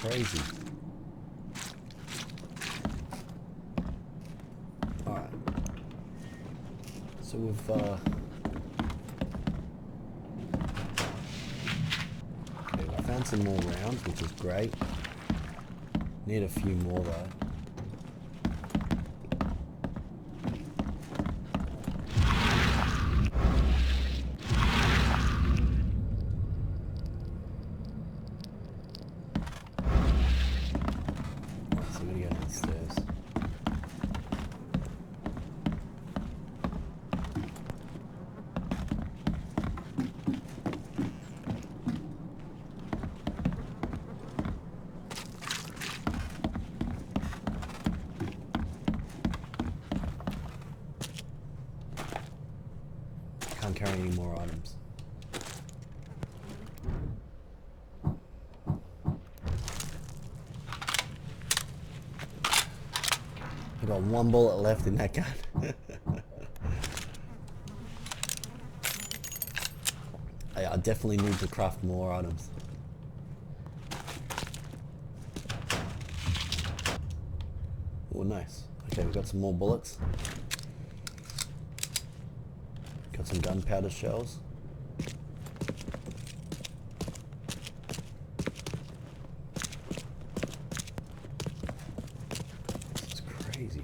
Crazy. Alright. So we've okay, we found some more rounds, which is great. Need a few more though. Can't carry any more items. I got one bullet left in that gun. I definitely need to craft more items. Oh, nice. Okay, we've got some more bullets. Got some gunpowder shells. This is crazy.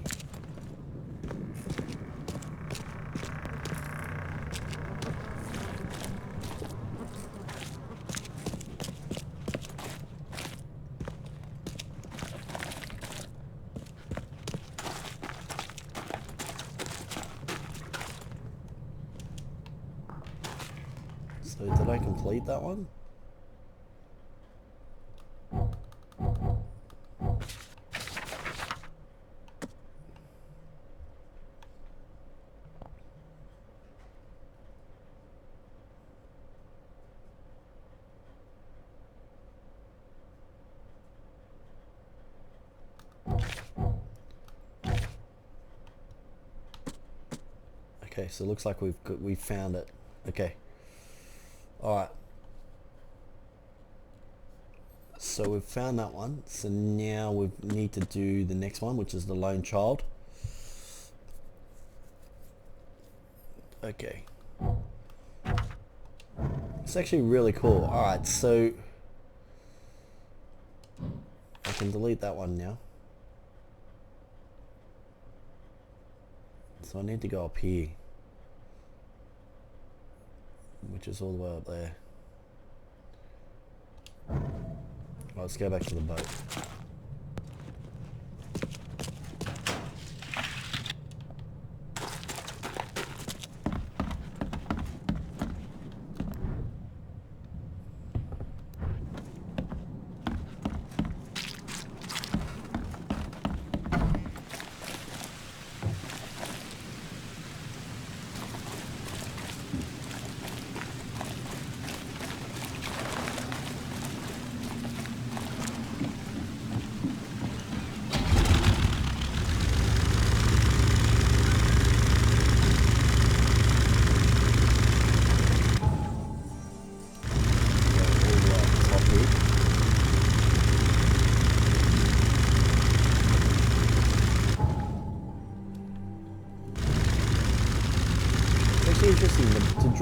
So did I complete that one? Okay, so it looks like we've found it. Okay. Alright. So we've found that one. So now we need to do the next one, which is the lone child. Okay. It's actually really cool. Alright, so I can delete that one now. So I need to go up here, which is all the way up there. Well, let's go back to the boat.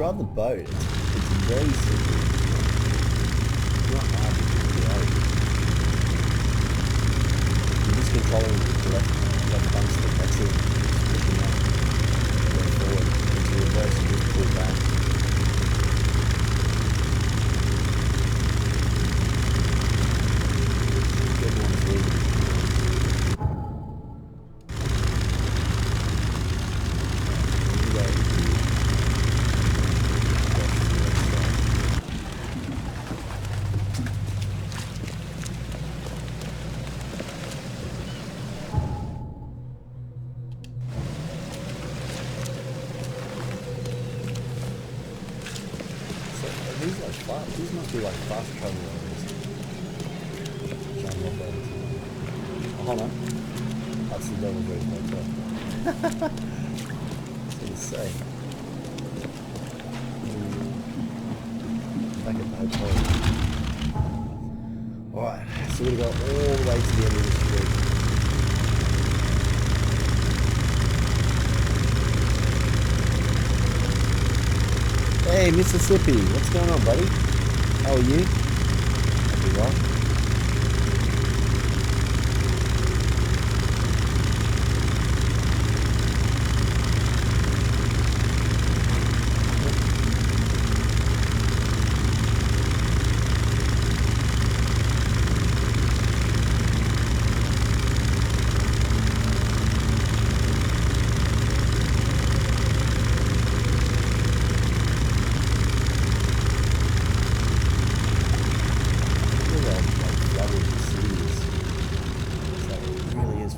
drive the boat, it's very simple. It's not hard to drive. You're just controlling the left bump stick, that's it. Just pushing up, go forward, into reverse, and just pull back. Everyone's leaving. These must be like fast travel areas. Oh, hold on. That's the Devil's Reef Hotel. What's it say? Back at the hotel. Alright, so we're going to go all the way to the end of the street. Hey, Mississippi, what's going on, buddy? How are you? Hope you're well.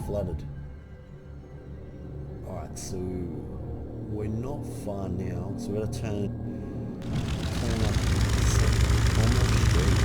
Flooded. Alright, so we're not far now, so we're going to turn up Homer Street.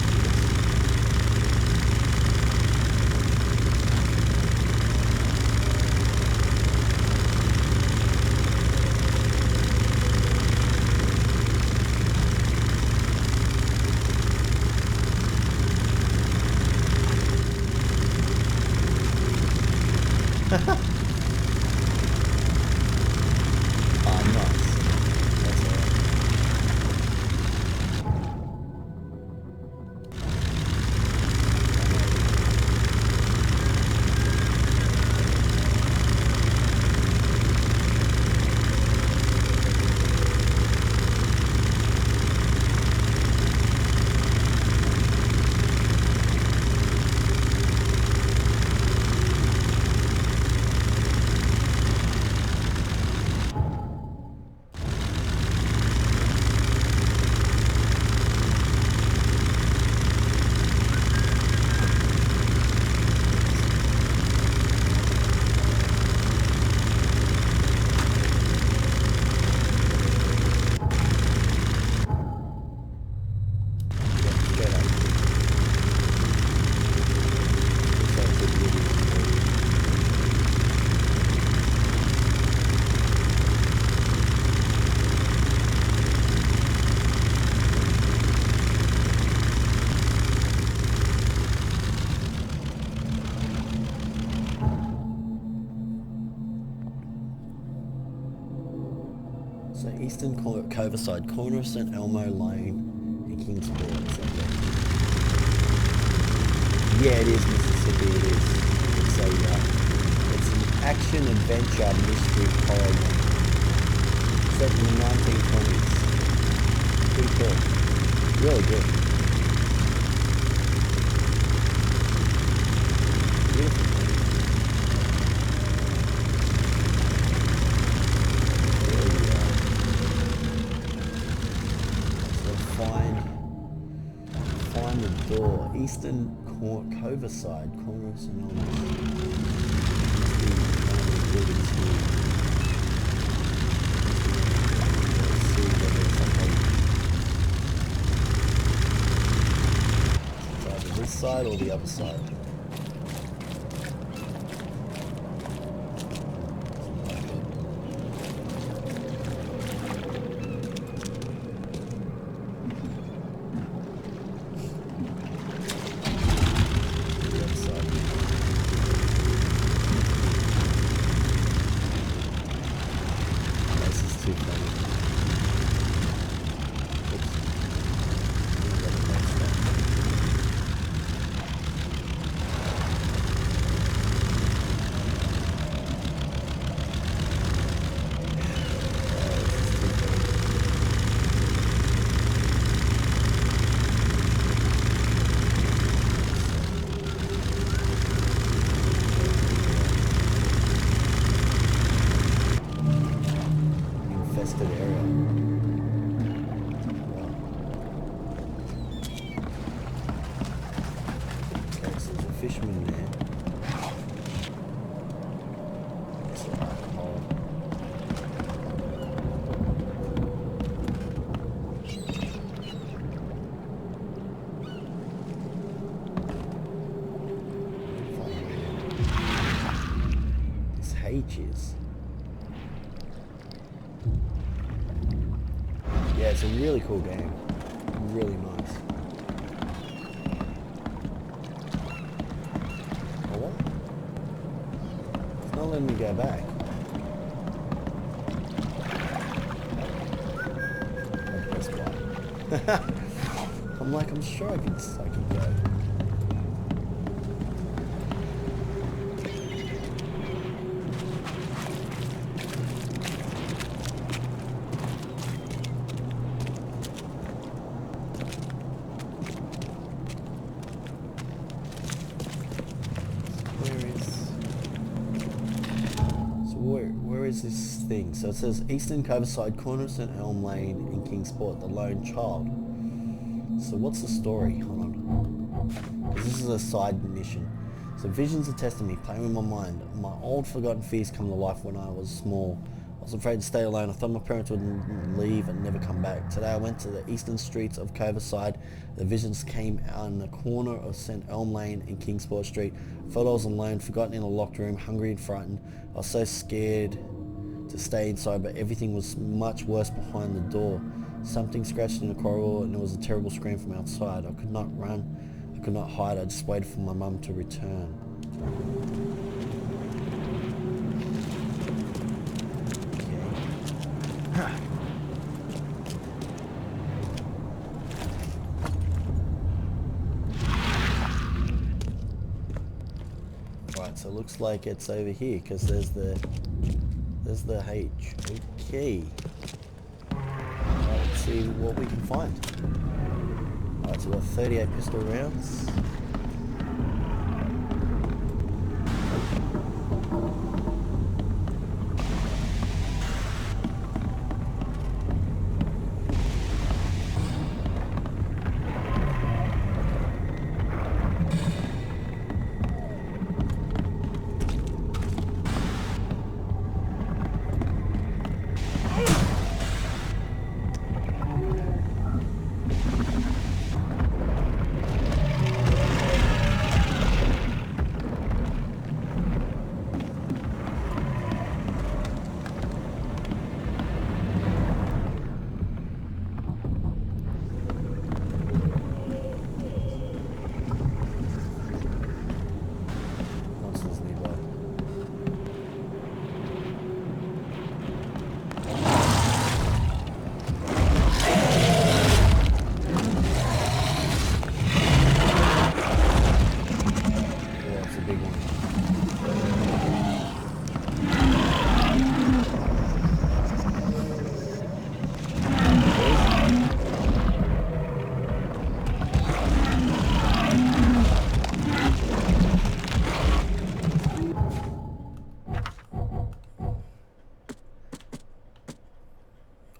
So Eastern Coverside, corner of St Elmo Lane and Kingsport. Yeah, it is Mississippi. It is. It's an action adventure mystery horror game set in the 1920s. Pretty cool. Really good. Beautiful. Find the door. Eastern Coverside, corner of St. Elmo's. It's either this side or the other side. beach is. Yeah, it's a really cool game. Really nice. Oh, what? It's not letting me go back. Oh, that's why. I'm like, I'm sure I can go. Where is this thing? So it says Eastern Coverside, corner of St. Elm Lane in Kingsport, the lone child. So what's the story? Hold on. This is a side mission. So visions are testing me, playing with my mind. My old forgotten fears come to life when I was small. I was afraid to stay alone. I thought my parents would leave and never come back. Today I went to the eastern streets of Coverside. The visions came out in the corner of St. Elm Lane and Kingsport Street. I felt I was alone, forgotten in a locked room, hungry and frightened. I was so scared to stay inside, but everything was much worse behind the door. Something scratched in the corridor and there was a terrible scream from outside. I could not run, I could not hide. I just waited for my mum to return. Right, so it looks like it's over here because there's the H. Okay. Let's see what we can find. Alright, so we've got 38 pistol rounds.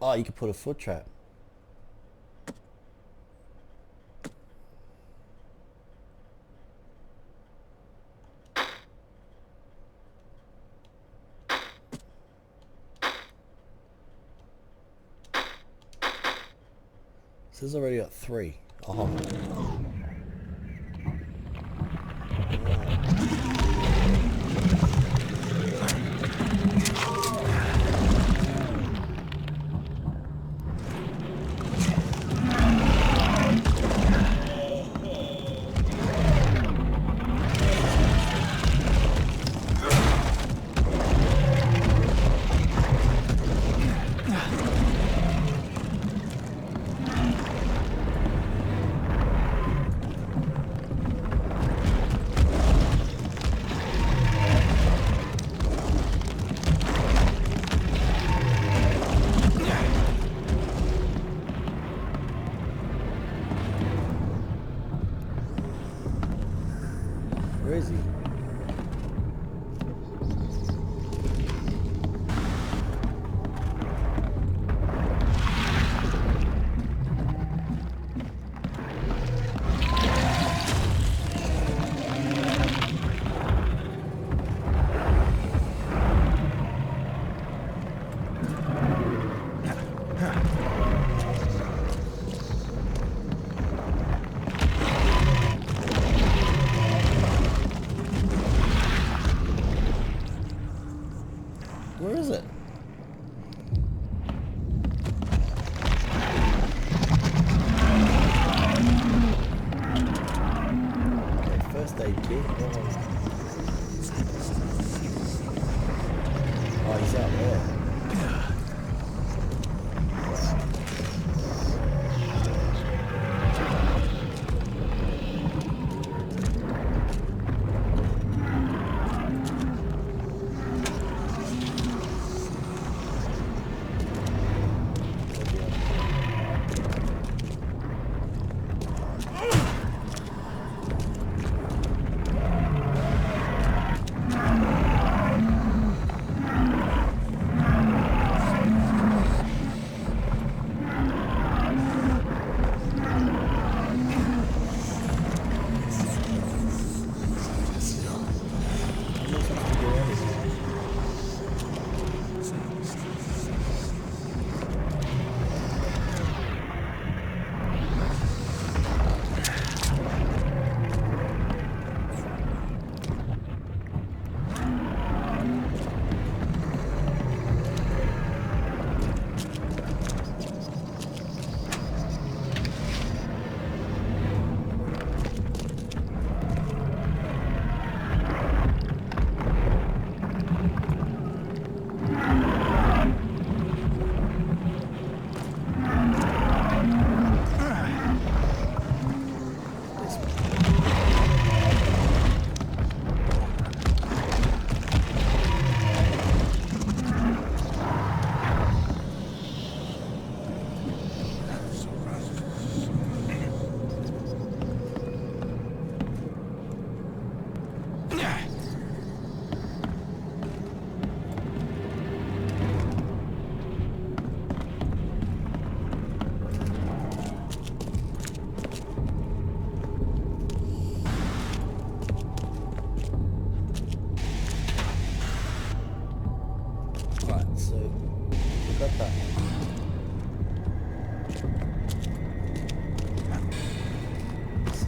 Oh, you could put a foot trap. This has already got 3. Oh. Where is he?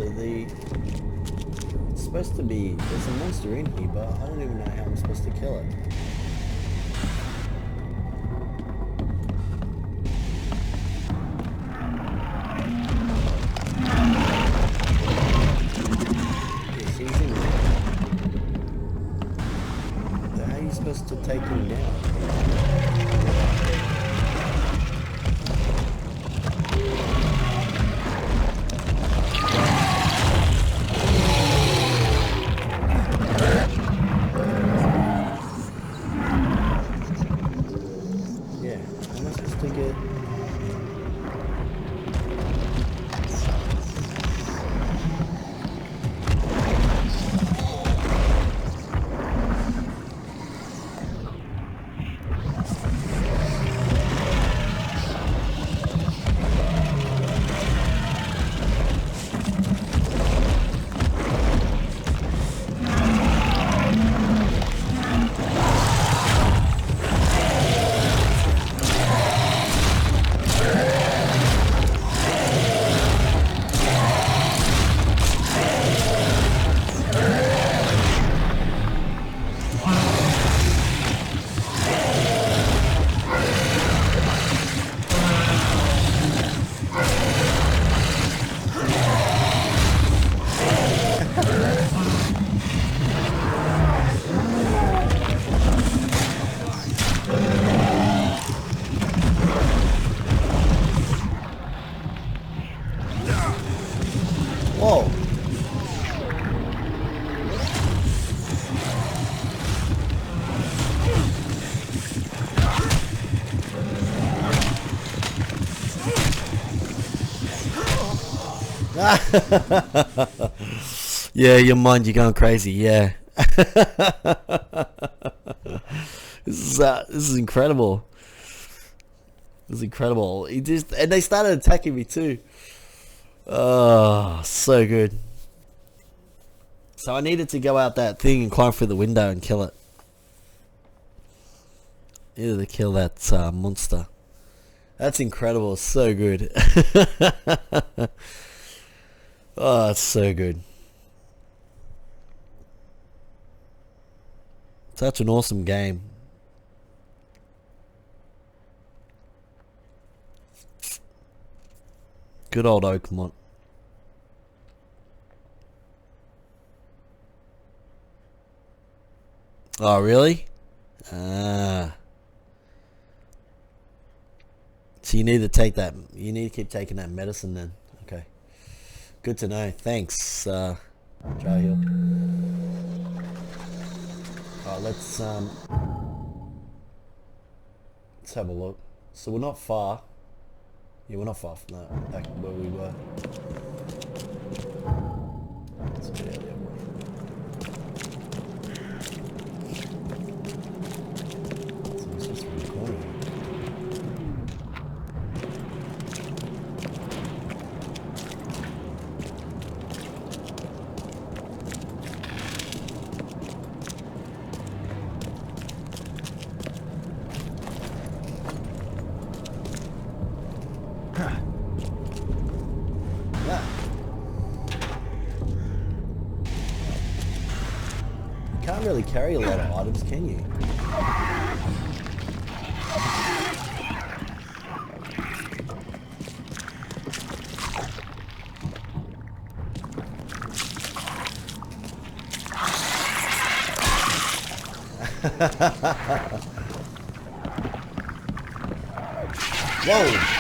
So it's supposed to be, there's a monster in here, but I don't even know how I'm supposed to kill it. Yes, he's in there. So how are you supposed to take him down? Whoa. Yeah, your mind, you're going crazy. Yeah. This is incredible. This is incredible. And they started attacking me too. Oh, so good. So I needed to go out that thing and climb through the window and kill it. Needed to kill that monster. That's incredible. So good. Oh, it's so good. Such an awesome game. Good old Oakmont. Oh, really? Ah. So you need to take that. You need to keep taking that medicine then. Okay. Good to know. Thanks, Jahil. Alright, let's have a look. So we're not far. Yeah, we're not far from that, back where we were. Let's get out there. So it's just from the corner. Can't really carry a lot of items, can you? Whoa!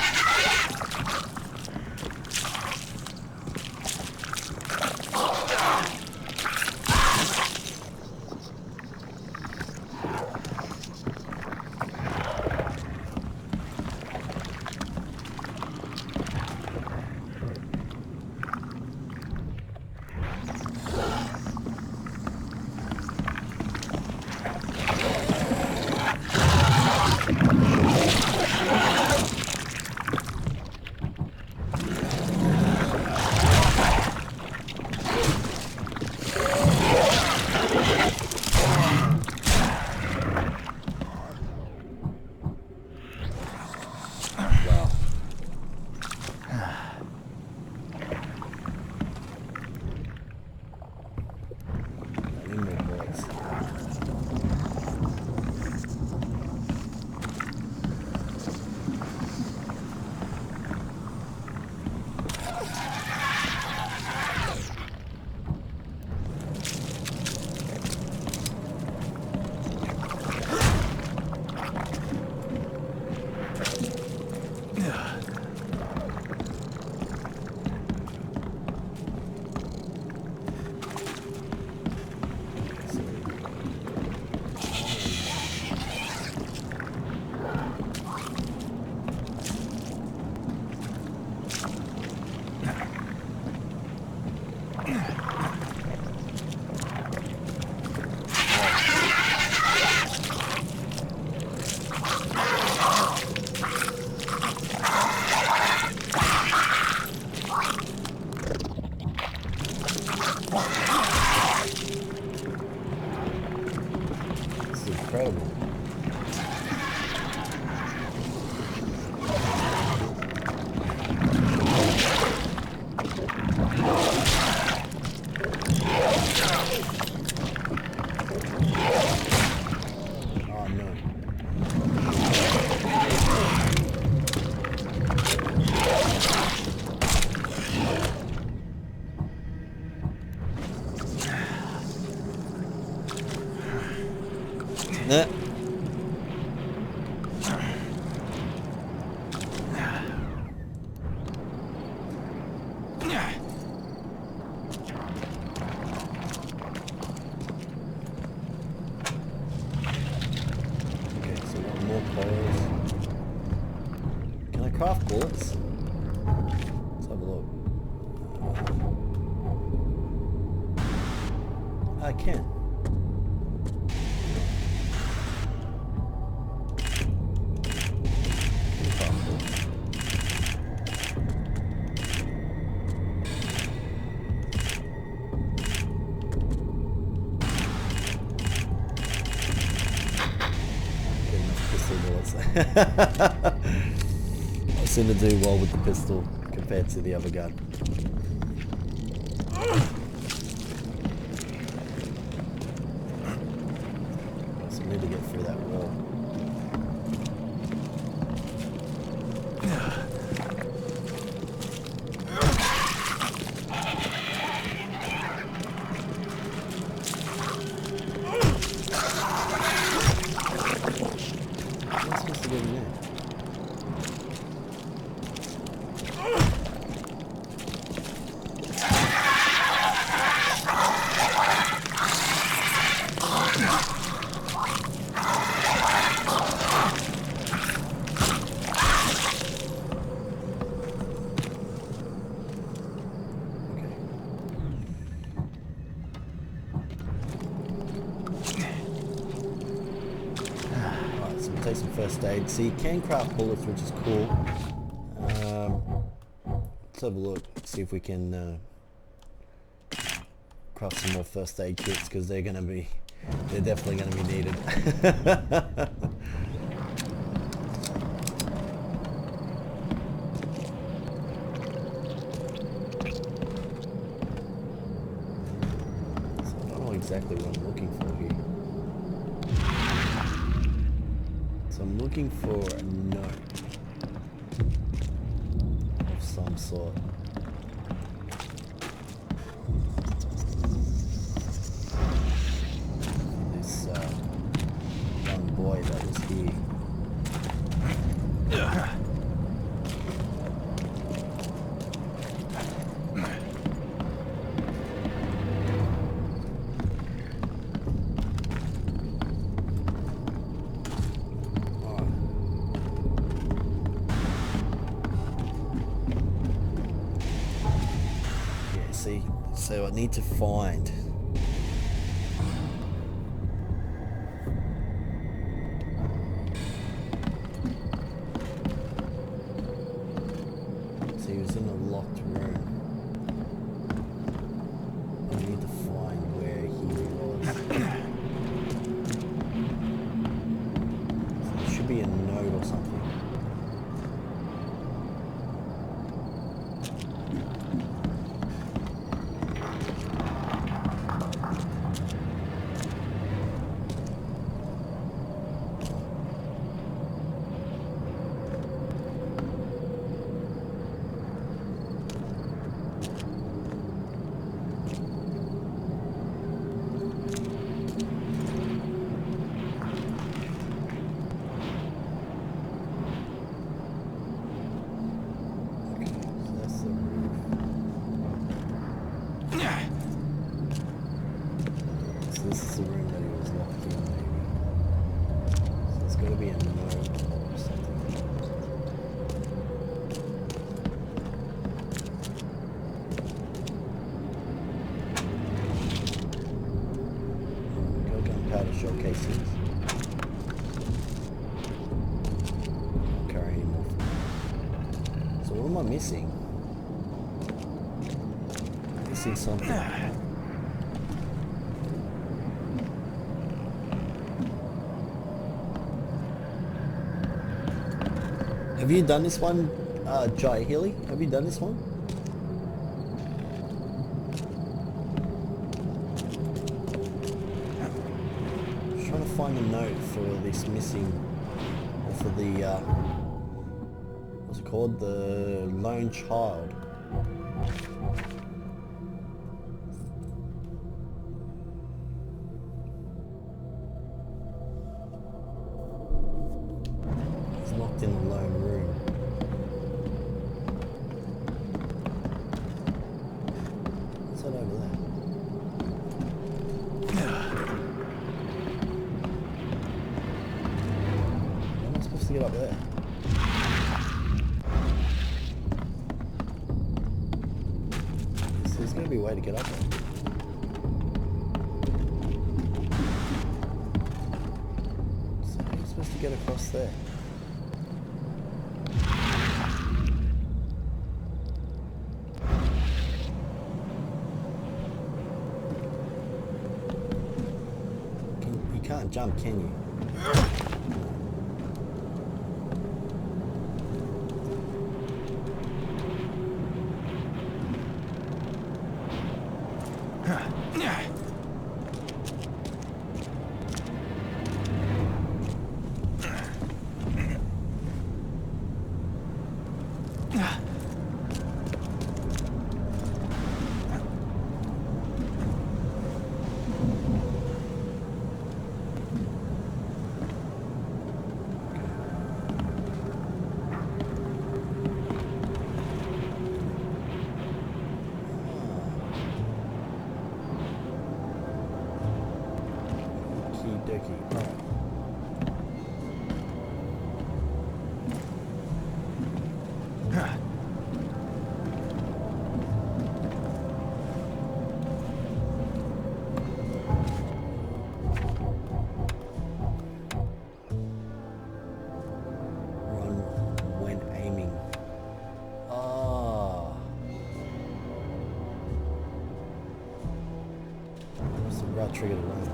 so one more coals. Can I craft bullets? Let's have a look. I can. I seem to do well with the pistol compared to the other gun. So we need to get through that wall. Take some first aid. So you can craft bullets, which is cool. Let's have a look, see if we can craft some more first aid kits, because they're definitely gonna be needed. So I don't know exactly what I'm looking for here. So I'm looking for a note of some sort. This young boy that was here. So I need to find so he was in a locked room. I need to find where he was. So there should be a note or something. This is the room that he was locked in, maybe. So there's got to be a note or something. Go gunpowder showcases. I'll carry him off. So what am I missing? I'm missing something. Have you done this one, Jai Healy? Have you done this one? Just trying to find a note for this missing, or for the, what's it called? The lone child. that over there? How am I supposed to get up there? There's going to be a way to get up there. So how are you supposed to get across there? You can't jump, can you? Trigger to run.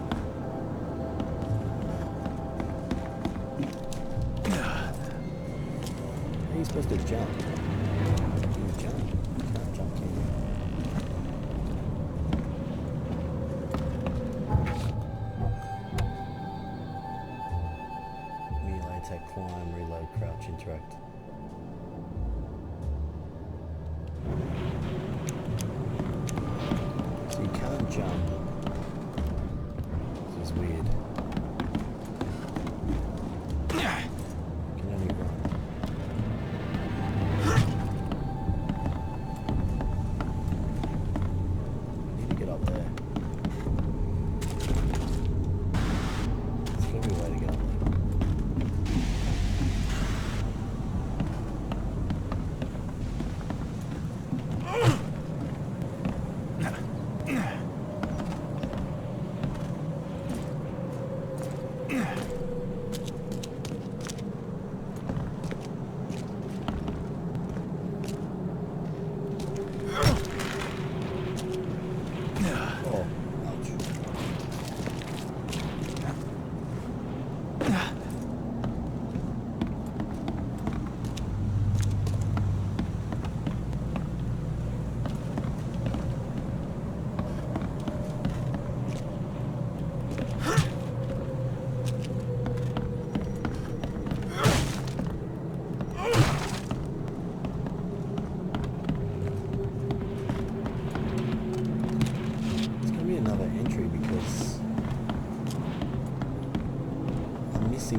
How are you supposed to jump? Can you jump? You can't jump, can you? Melee attack, climb, reload, crouch, interact. So you can't jump. Weird. Can only run. I need to get up there. There's gotta be a way to get up there.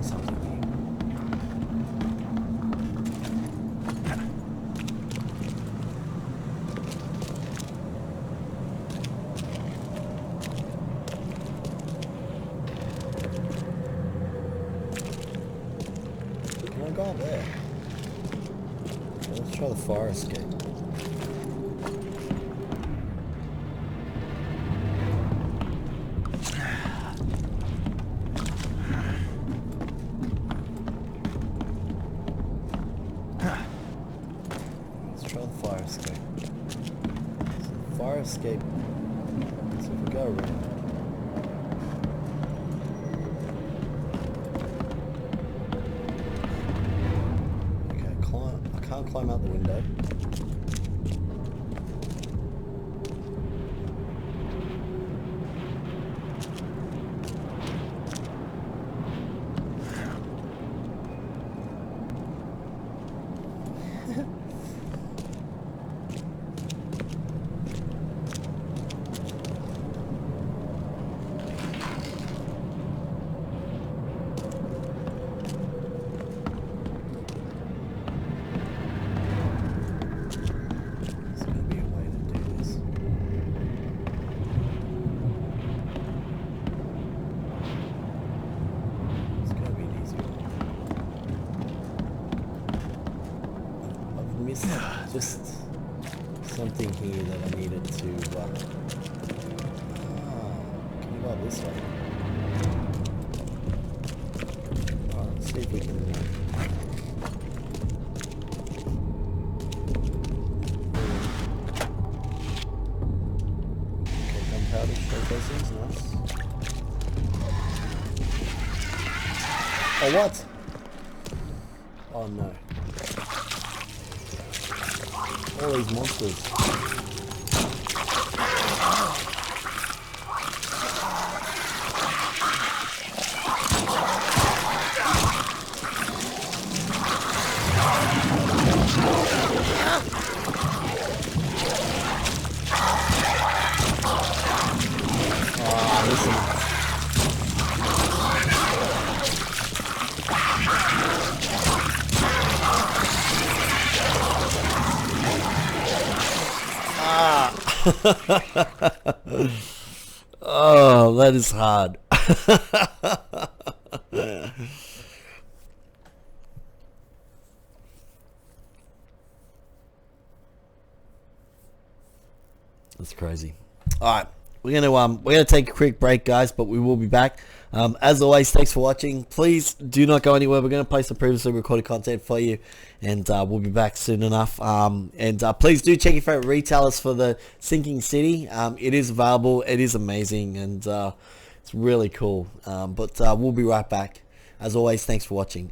Something here. Can I go up there? Let's try the fire escape. Escape. So if we go around. Okay, climb. I can't climb out the window. just something here that I needed to... can you go this way? Alright, let's see if we can... Okay, gunpowder showcasing, nice. Oh, what? Oh no. All these monsters. Oh, listen. Oh, that is hard. That's crazy. All right, we're gonna take a quick break, guys, but we will be back. As always, thanks for watching. Please do not go anywhere. We're gonna play some previously recorded content for you, and we'll be back soon enough. Please do check your favorite retailers for the Sinking City. It is available. It is amazing, and it's really cool. We'll be right back. As always, thanks for watching.